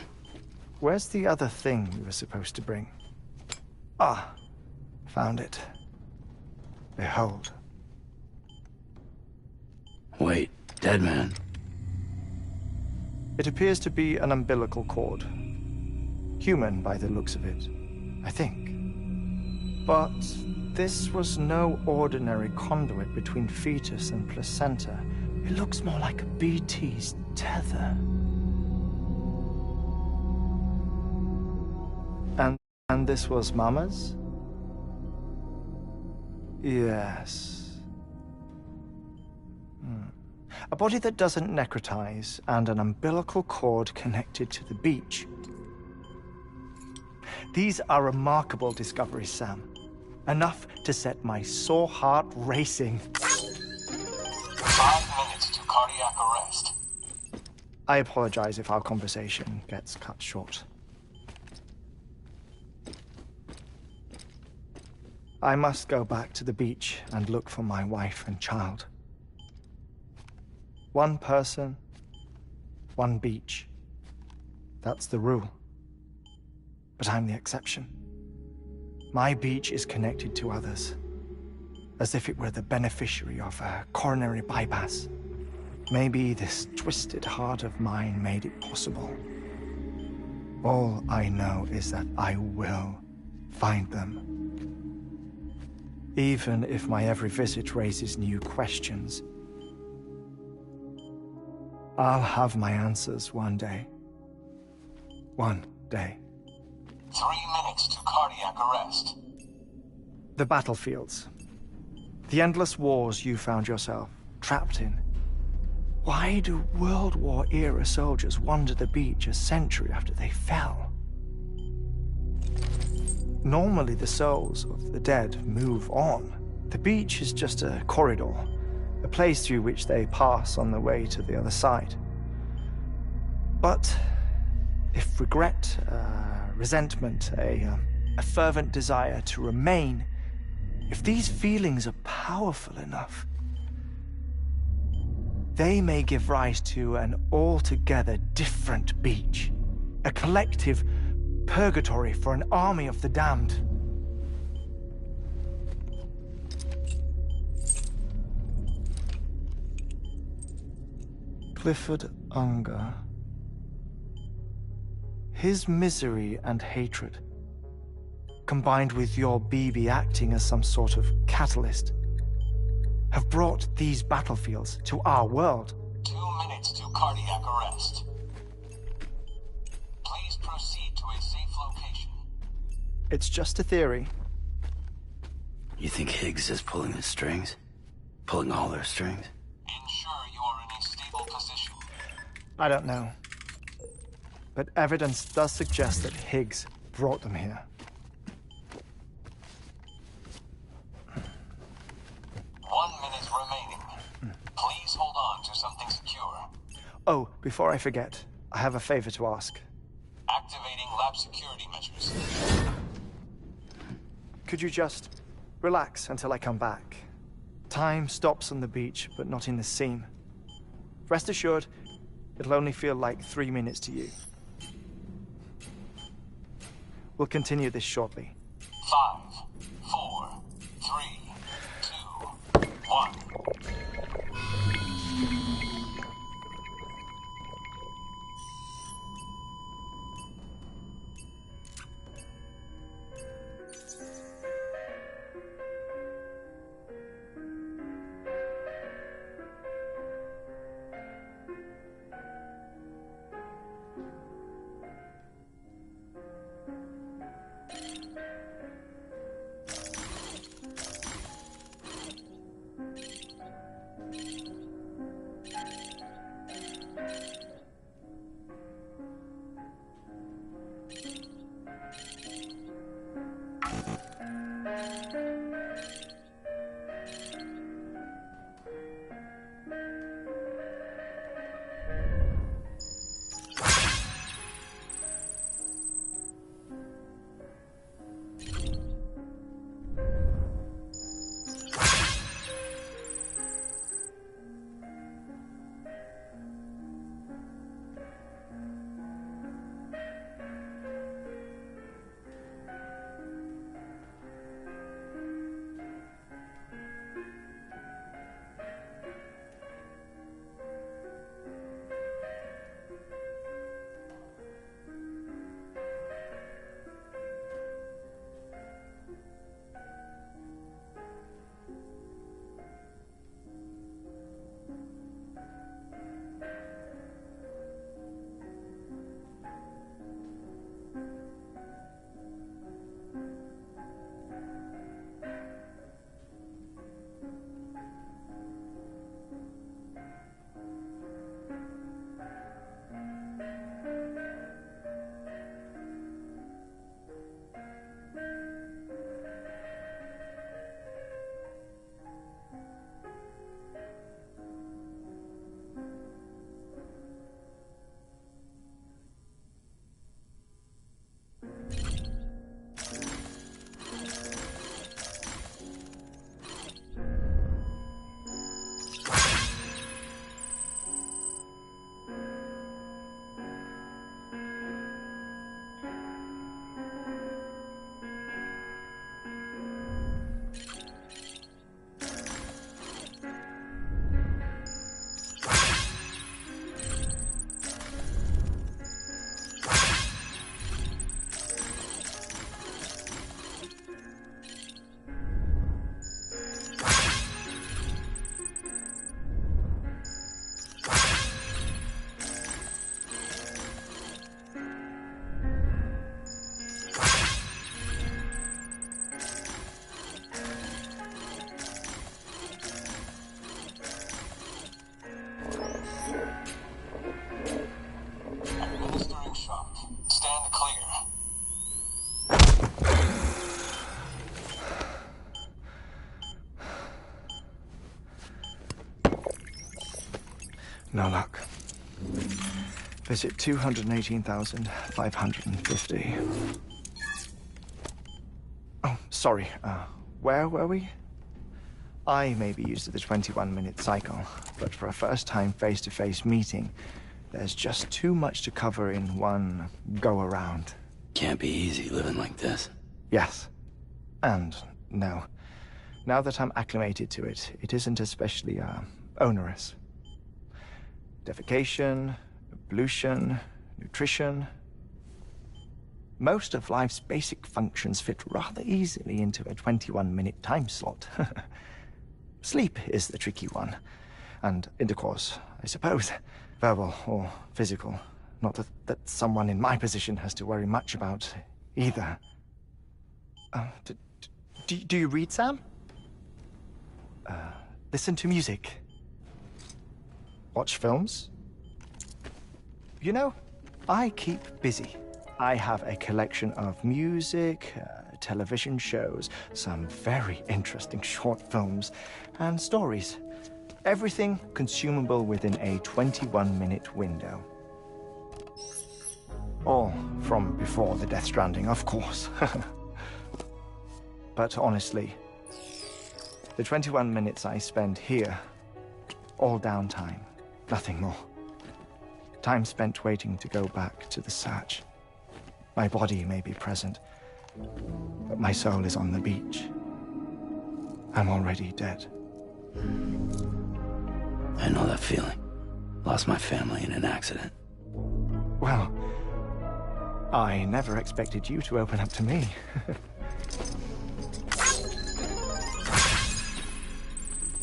B: Where's the other thing we were supposed to bring? Ah, found it. Behold.
I: Wait, dead man.
B: It appears to be an umbilical cord. Human by the looks of it, I think. But this was no ordinary conduit between fetus and placenta. It looks more like a BT's tether. And this was Mama's? Yes. A body that doesn't necrotize and an umbilical cord connected to the beach. These are remarkable discoveries, Sam. Enough to set my sore heart racing.
K: 5 minutes to cardiac arrest.
B: I apologize if our conversation gets cut short. I must go back to the beach and look for my wife and child. One person, one beach. That's the rule. But I'm the exception. My beach is connected to others, as if it were the beneficiary of a coronary bypass. Maybe this twisted heart of mine made it possible. All I know is that I will find them. Even if my every visit raises new questions, I'll have my answers one day. One day.
K: 3 minutes to cardiac arrest.
B: The battlefields. The endless wars you found yourself trapped in. Why do World War-era soldiers wander the beach a century after they fell? Normally, the souls of the dead move on. The beach is just a corridor, a place through which they pass on the way to the other side. But if regret, resentment, a fervent desire to remain, if these feelings are powerful enough, they may give rise to an altogether different beach, a collective purgatory for an army of the damned. Clifford Unger. His misery and hatred, combined with your BB acting as some sort of catalyst, have brought these battlefields to our world.
K: 2 minutes to cardiac arrest. Please proceed to a safe location.
B: It's just a theory.
I: You think Higgs is pulling the strings? Pulling all their strings?
K: Ensure you are in a stable position.
B: I don't know. But evidence does suggest that Higgs brought them here.
K: 1 minute remaining. Please hold on to something secure.
B: Oh, before I forget, I have a favor to ask.
K: Activating lab security measures.
B: Could you just relax until I come back? Time stops on the beach, but not in the scene. Rest assured, it'll only feel like 3 minutes to you. We'll continue this shortly.
K: 5, 4, 3, 2, 1.
B: No luck. Visit 218,550. Oh, sorry. Where were we? I may be used to the 21-minute cycle, but for a first-time face-to-face meeting, there's just too much to cover in one go-around.
I: Can't be easy living like this.
B: Yes. And no. Now that I'm acclimated to it, it isn't especially, onerous. Defecation, pollution, nutrition. Most of life's basic functions fit rather easily into a 21-minute time slot. Sleep is the tricky one. And intercourse, I suppose. Verbal or physical. Not that someone in my position has to worry much about either. Do you read, Sam? Listen to music. Watch films? You know, I keep busy. I have a collection of music, television shows, some very interesting short films, and stories. Everything consumable within a 21-minute window. All from before the Death Stranding, of course. But honestly, the 21 minutes I spend here, all downtime, nothing more. Time spent waiting to go back to the search. My body may be present, but my soul is on the beach. I'm already dead.
I: I know that feeling. Lost my family in an accident.
B: Well, I never expected you to open up to me.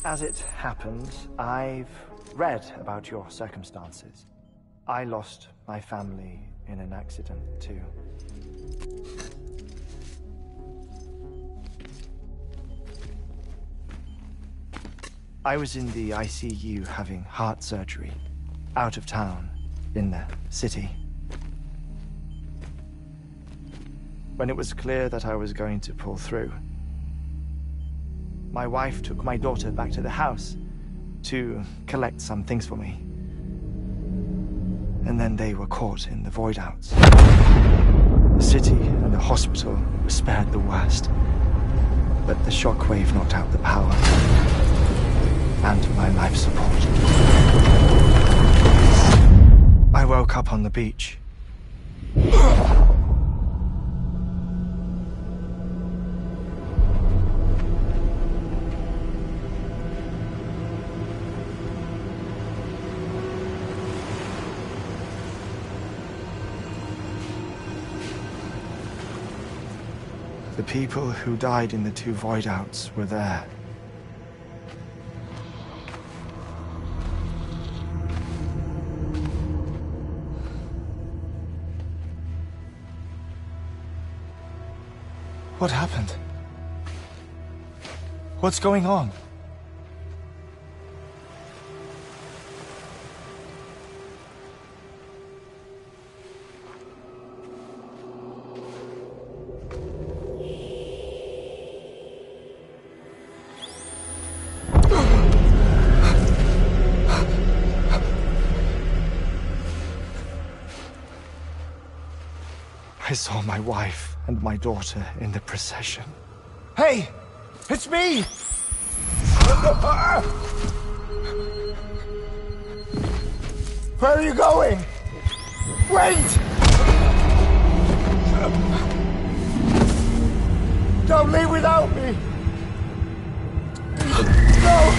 B: As it happens, I've read about your circumstances. I lost my family in an accident, too. I was in the ICU having heart surgery, out of town, in the city. When it was clear that I was going to pull through, my wife took my daughter back to the house to collect some things for me. And then they were caught in the void outs. The city and the hospital were spared the worst, but the shockwave knocked out the power and my life support. I woke up on the beach. The people who died in the two void outs were there. What happened? What's going on? I saw my wife and my daughter in the procession. Hey! It's me! Where are you going? Wait! Don't leave without me! No!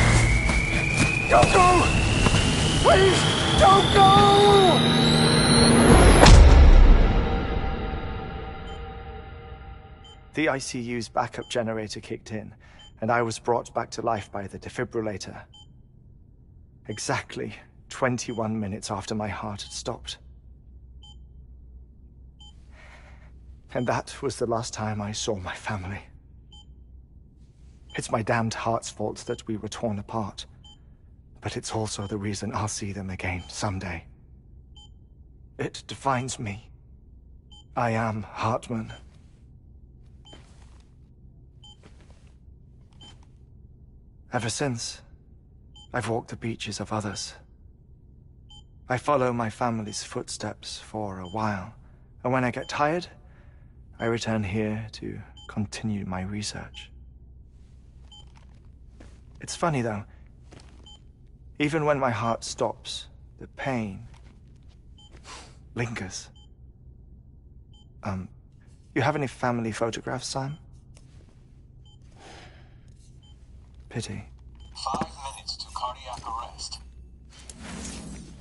B: Don't go! Please, don't go! The ICU's backup generator kicked in, and I was brought back to life by the defibrillator. Exactly 21 minutes after my heart had stopped. And that was the last time I saw my family. It's my damned heart's fault that we were torn apart, but it's also the reason I'll see them again someday. It defines me. I am Hartman. Ever since, I've walked the beaches of others, I follow my family's footsteps for a while, and when I get tired, I return here to continue my research. It's funny, though. Even when my heart stops, the pain lingers. You have any family photographs, Sam? Pity.
K: 5 minutes to cardiac arrest.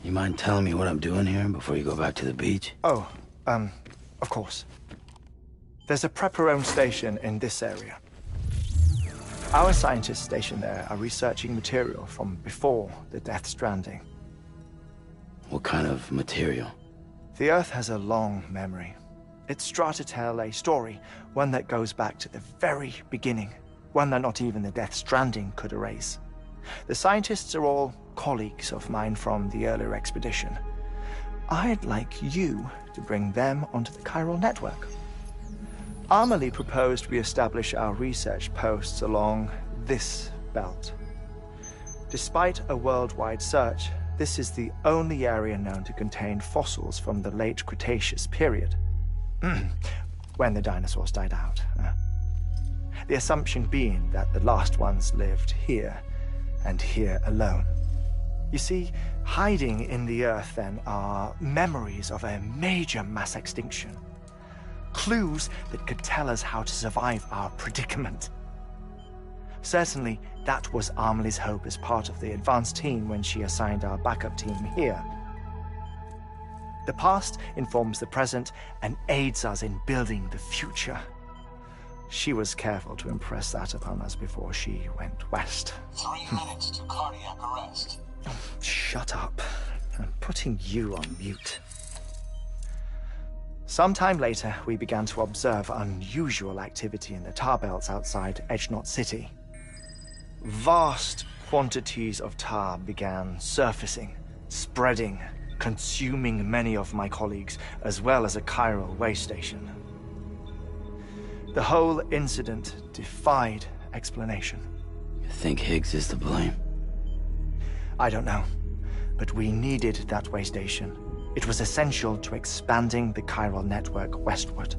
I: You mind telling me what I'm doing here before you go back to the beach?
B: Oh, of course. There's a Prepper-owned station in this area. Our scientists stationed there are researching material from before the Death Stranding.
I: What kind of material?
B: The Earth has a long memory. It's trying to tell a story, one that goes back to the very beginning, one that not even the Death Stranding could erase. The scientists are all colleagues of mine from the earlier expedition. I'd like you to bring them onto the chiral network. Amelie proposed we establish our research posts along this belt. Despite a worldwide search, this is the only area known to contain fossils from the late Cretaceous period. When the dinosaurs died out. The assumption being that the last ones lived here, and here alone. You see, hiding in the Earth, then, are memories of a major mass extinction. Clues that could tell us how to survive our predicament. Certainly, that was Amelie's hope as part of the advanced team when she assigned our backup team here. The past informs the present and aids us in building the future. She was careful to impress that upon us before she went west.
K: 3 minutes to cardiac arrest.
B: Shut up. I'm putting you on mute. Sometime later, we began to observe unusual activity in the tar belts outside Edgenot City. Vast quantities of tar began surfacing, spreading, consuming many of my colleagues, as well as a chiral way station. The whole incident defied explanation.
I: You think Higgs is to blame?
B: I don't know, but we needed that way station. It was essential to expanding the chiral network westward.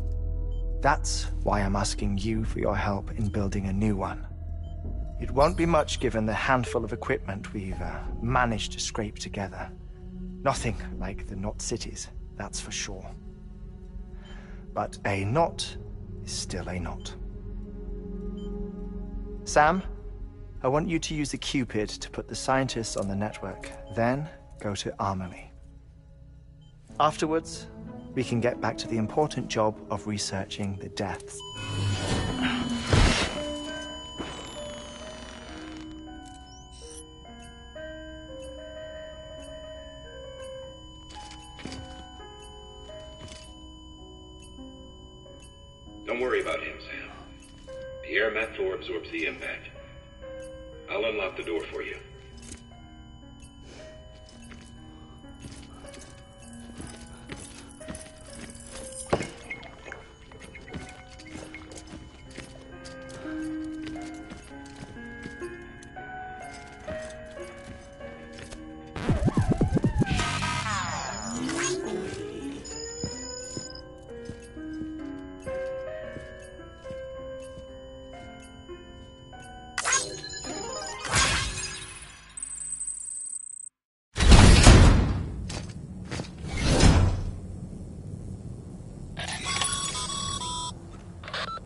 B: That's why I'm asking you for your help in building a new one. It won't be much given the handful of equipment we've managed to scrape together. Nothing like the knot cities, that's for sure. But a knot is still a knot. Sam, I want you to use the Cupid to put the scientists on the network, then go to Amelie. Afterwards, we can get back to the important job of researching the deaths.
E: Don't worry about him, Sam. The air mat floor absorbs the impact. I'll unlock the door for you.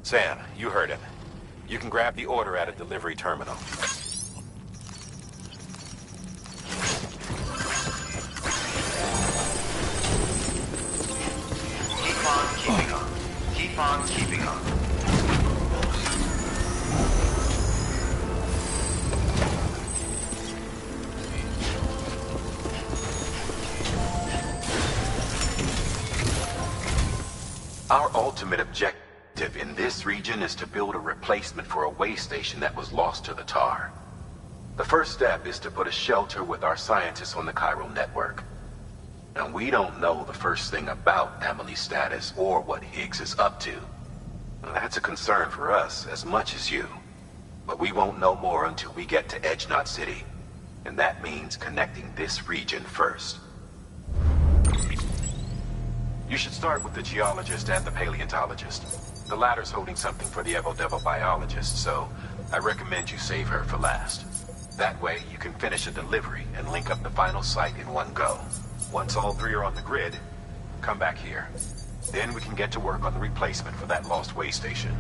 E: Sam, you heard him. You can grab the order at a delivery terminal.
B: Keep on keeping on. Keep on keeping on.
E: Our ultimate objective in this region is to build a replacement for a way station that was lost to the tar. The first step is to put a shelter with our scientists on the chiral network. Now, we don't know the first thing about Amelie's status or what Higgs is up to. That's a concern for us as much as you. But we won't know more until we get to Edgenot City. And that means connecting this region first. You should start with the geologist and the paleontologist. The latter's holding something for the Evo-Devo biologist, so I recommend you save her for last. That way, you can finish a delivery and link up the final site in one go. Once all three are on the grid, come back here. Then we can get to work on the replacement for that lost way station.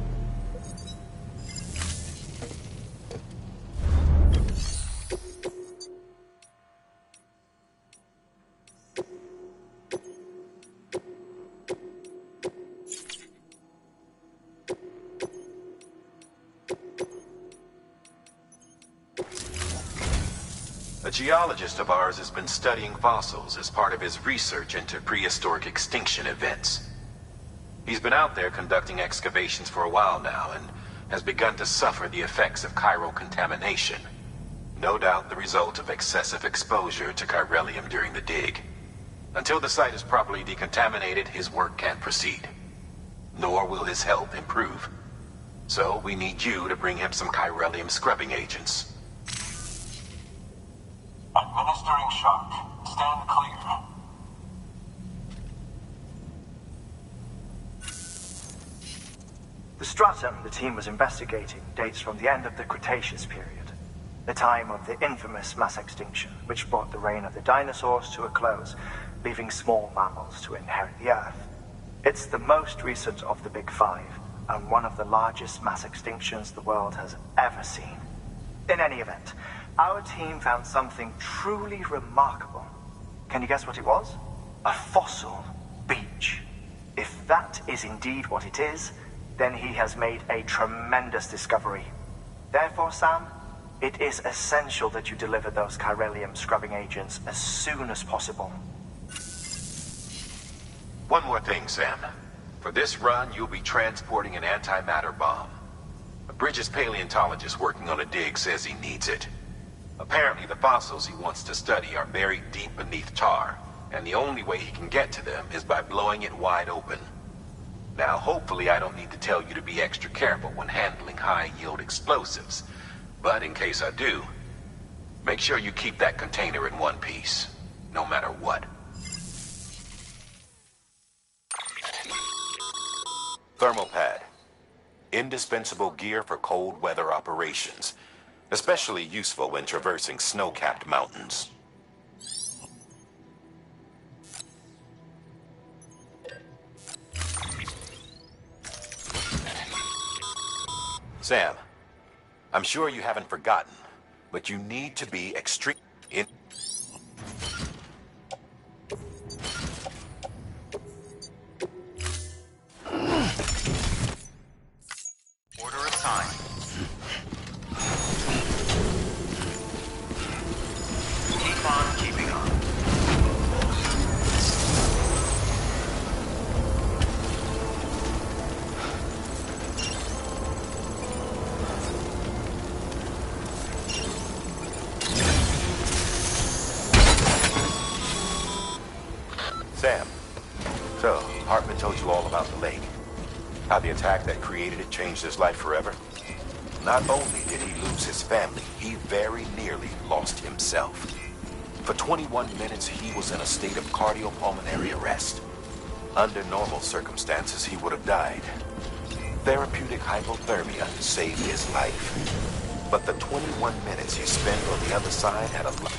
E: A geologist of ours has been studying fossils as part of his research into prehistoric extinction events. He's been out there conducting excavations for a while now and has begun to suffer the effects of chiral contamination. No doubt the result of excessive exposure to chiralium during the dig. Until the site is properly decontaminated, his work can't proceed. Nor will his health improve. So we need you to bring him some chiralium scrubbing agents.
K: Administering shock. Stand clear.
B: The stratum the team was investigating dates from the end of the Cretaceous period, the time of the infamous mass extinction, which brought the reign of the dinosaurs to a close, leaving small mammals to inherit the Earth. It's the most recent of the Big Five, and one of the largest mass extinctions the world has ever seen. In any event, our team found something truly remarkable. Can you guess what it was? A fossil beach. If that is indeed what it is, then he has made a tremendous discovery. Therefore, Sam, it is essential that you deliver those chiralium scrubbing agents as soon as possible.
E: One more thing, Sam. For this run, you'll be transporting an antimatter bomb. A Bridges paleontologist working on a dig says he needs it. Apparently, the fossils he wants to study are buried deep beneath tar, and the only way he can get to them is by blowing it wide open. Now, hopefully I don't need to tell you to be extra careful when handling high-yield explosives, but in case I do, make sure you keep that container in one piece, no matter what. Thermal pad. Indispensable gear for cold weather operations. Especially useful when traversing snow-capped mountains. Sam, I'm sure you haven't forgotten, but you need to be extreme in...
D: Order assigned. Keep on keeping on.
E: Sam, so Hartman told you all about the lake. How the attack that created it changed his life forever? Not only did he lose his family, he very nearly lost himself. For 21 minutes, he was in a state of cardiopulmonary arrest. Under normal circumstances, he would have died. Therapeutic hypothermia saved his life. But the 21 minutes he spent on the other side had a lot.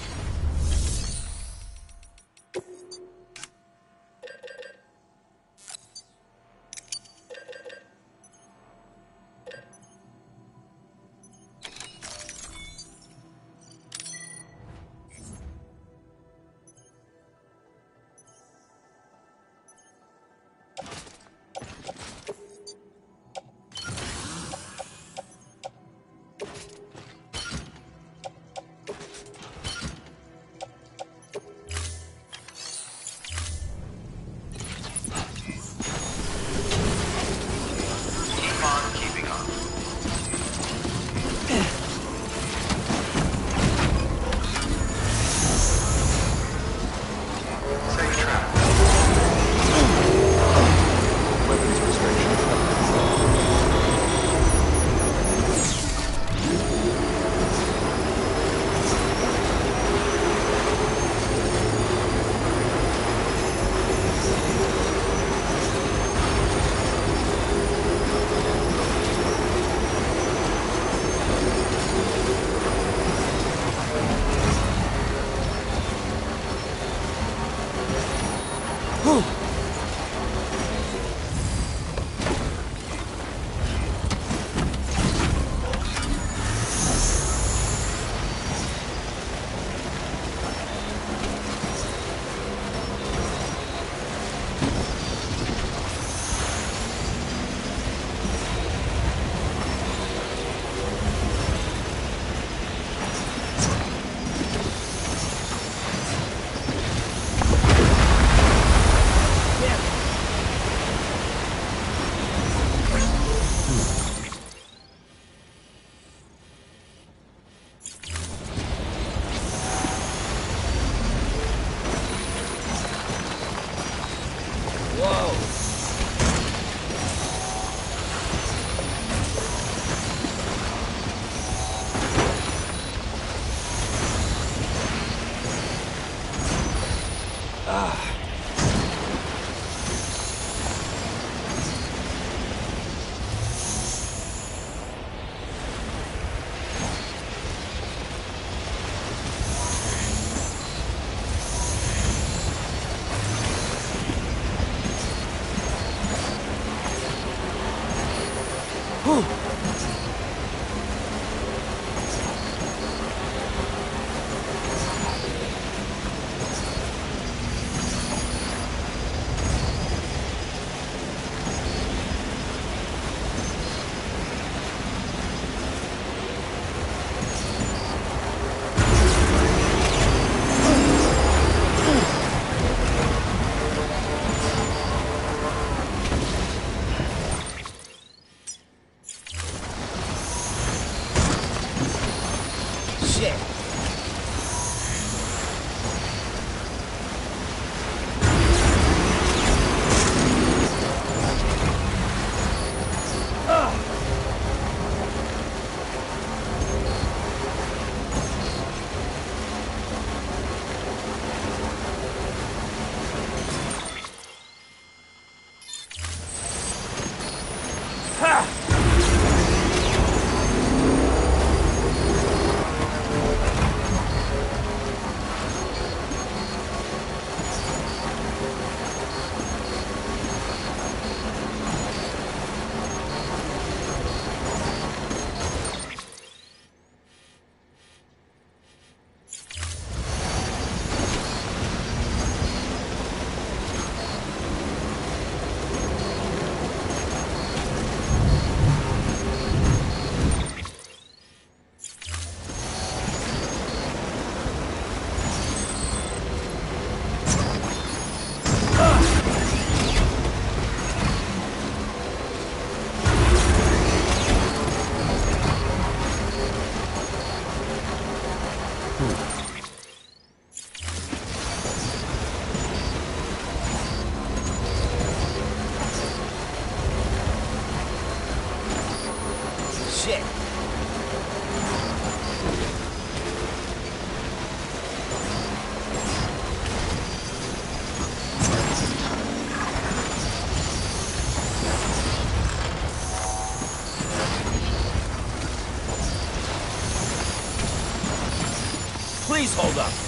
L: Please hold up.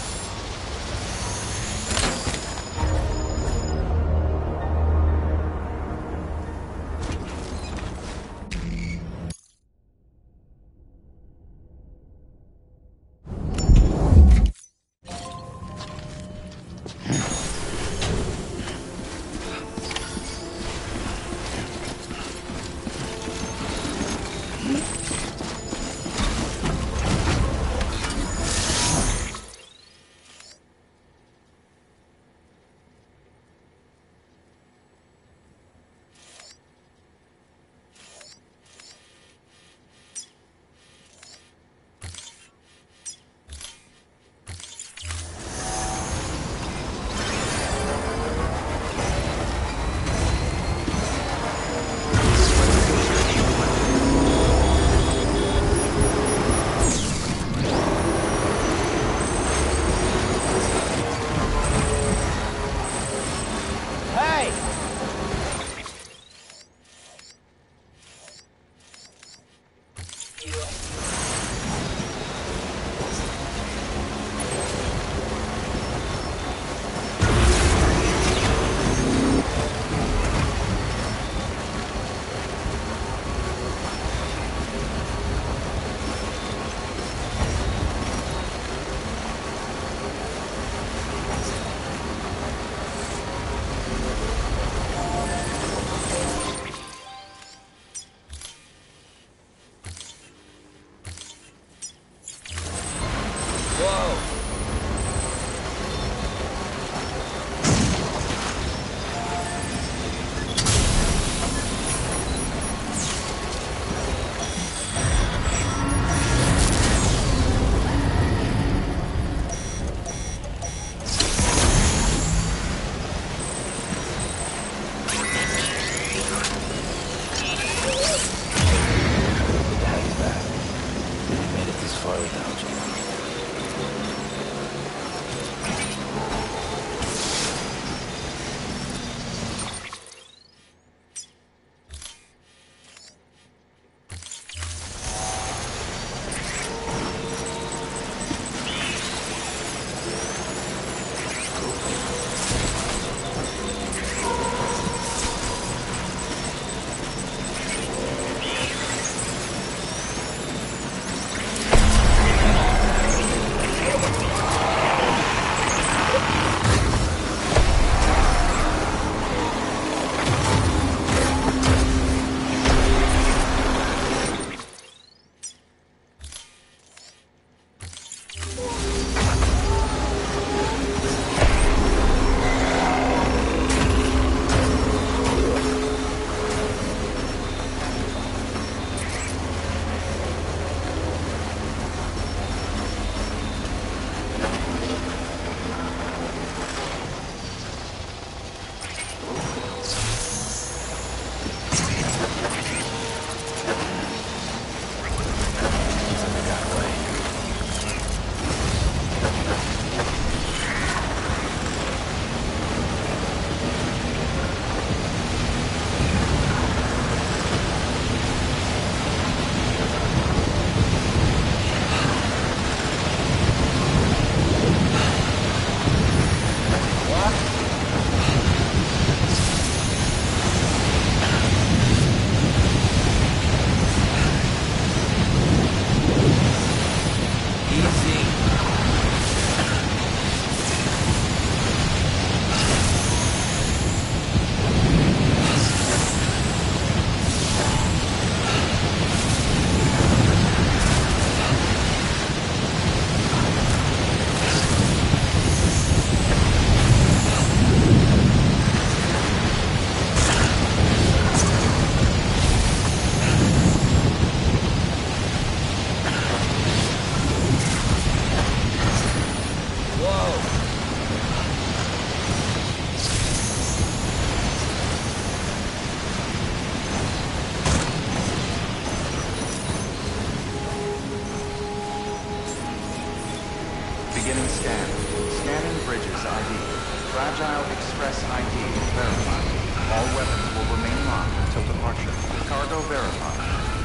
D: Fragile Express ID verified. All weapons will remain locked until departure. Cargo verified.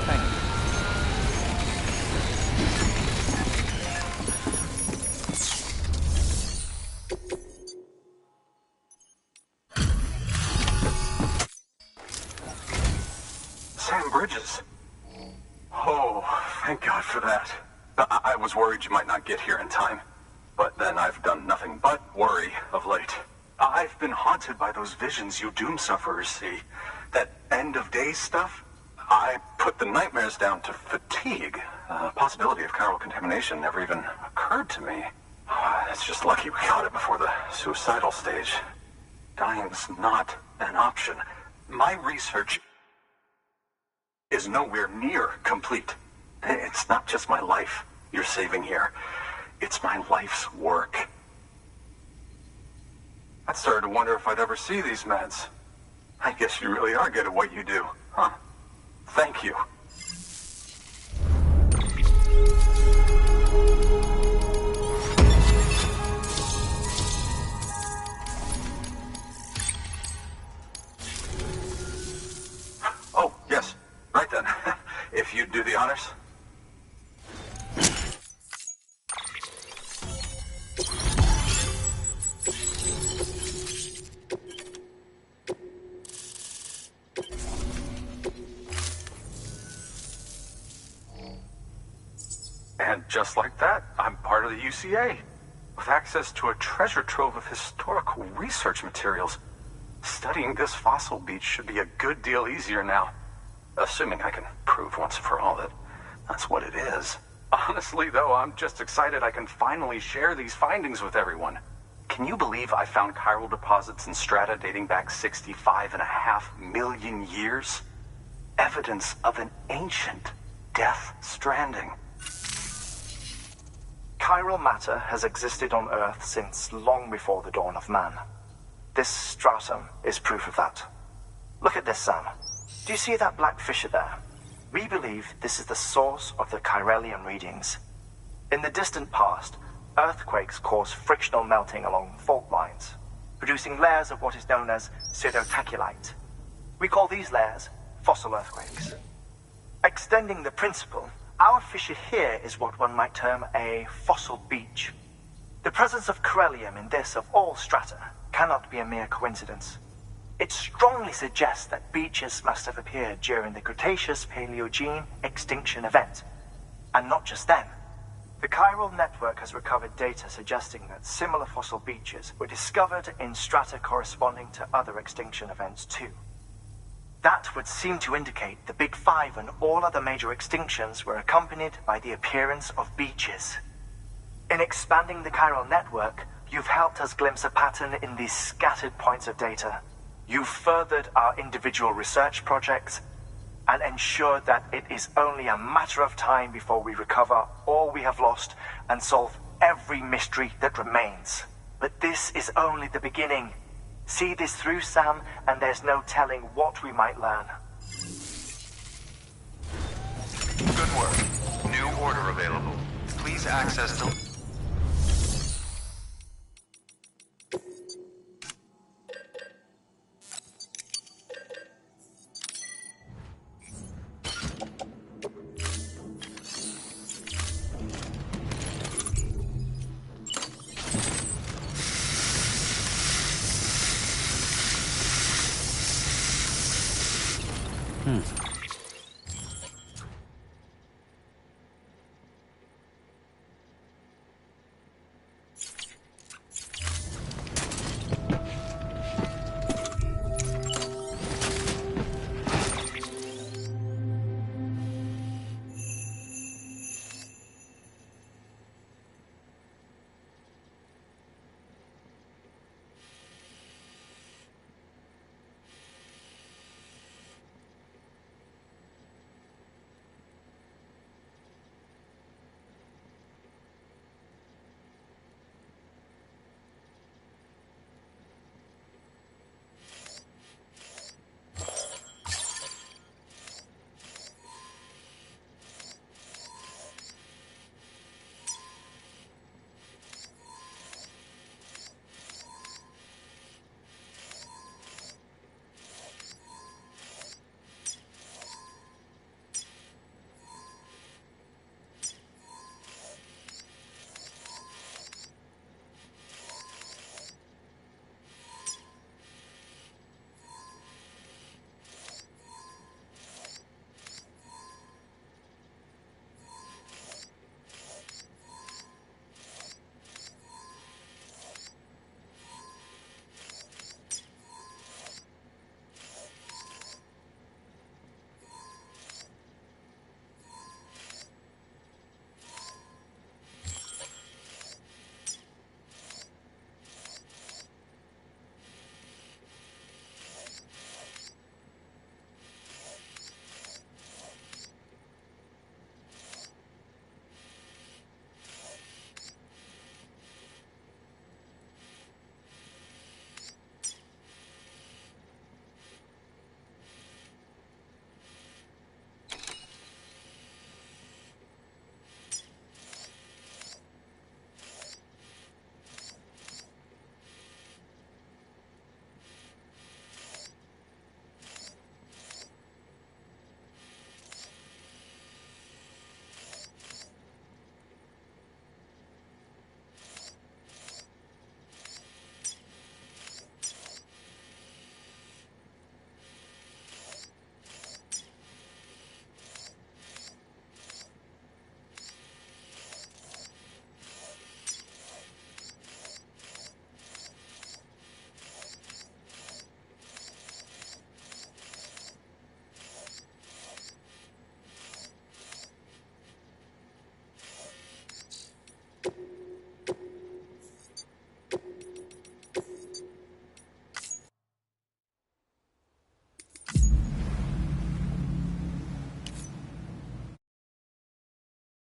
D: Thank you.
M: Sam Bridges. Oh, thank God for that. I was worried you might not get here in time. But then I've done nothing but worry of late. I've been haunted by those visions you Doom sufferers see. That end-of-days stuff. I put the nightmares down to fatigue. The possibility of chiral contamination never even occurred to me. It's just lucky we got it before the suicidal stage. Dying's not an option. My research is nowhere near complete. It's not just my life you're saving here. It's my life's work. I started to wonder if I'd ever see these meds. I guess you really are good at what you do, huh? Thank you. Oh, yes. Right then. If you'd do the honors. And just like that, I'm part of the UCA, with access to a treasure trove of historical research materials. Studying this fossil beach should be a good deal easier now, assuming I can prove once for all that that's what it is. Honestly, though, I'm just excited I can finally share these findings with everyone. Can you believe I found chiral deposits in strata dating back 65.5 million years? Evidence of an ancient death stranding.
B: Chiral matter has existed on Earth since long before the dawn of man. This stratum is proof of that. Look at this, Sam. Do you see that black fissure there? We believe this is the source of the chiralium readings. In the distant past, earthquakes caused frictional melting along fault lines, producing layers of what is known as pseudotaculite. We call these layers fossil earthquakes. Extending the principle, our fissure here is what one might term a fossil beach. The presence of chiralium in this of all strata cannot be a mere coincidence. It strongly suggests that beaches must have appeared during the Cretaceous-Paleogene extinction event. And not just then. The chiral network has recovered data suggesting that similar fossil beaches were discovered in strata corresponding to other extinction events too. That would seem to indicate the Big Five and all other major extinctions were accompanied by the appearance of beaches. In expanding the chiral network, you've helped us glimpse a pattern in these scattered points of data. You've furthered our individual research projects and ensured that it is only a matter of time before we recover all we have lost and solve every mystery that remains. But this is only the beginning. See this through, Sam, and there's no telling what we might learn.
E: Good work. New order available. Please access the...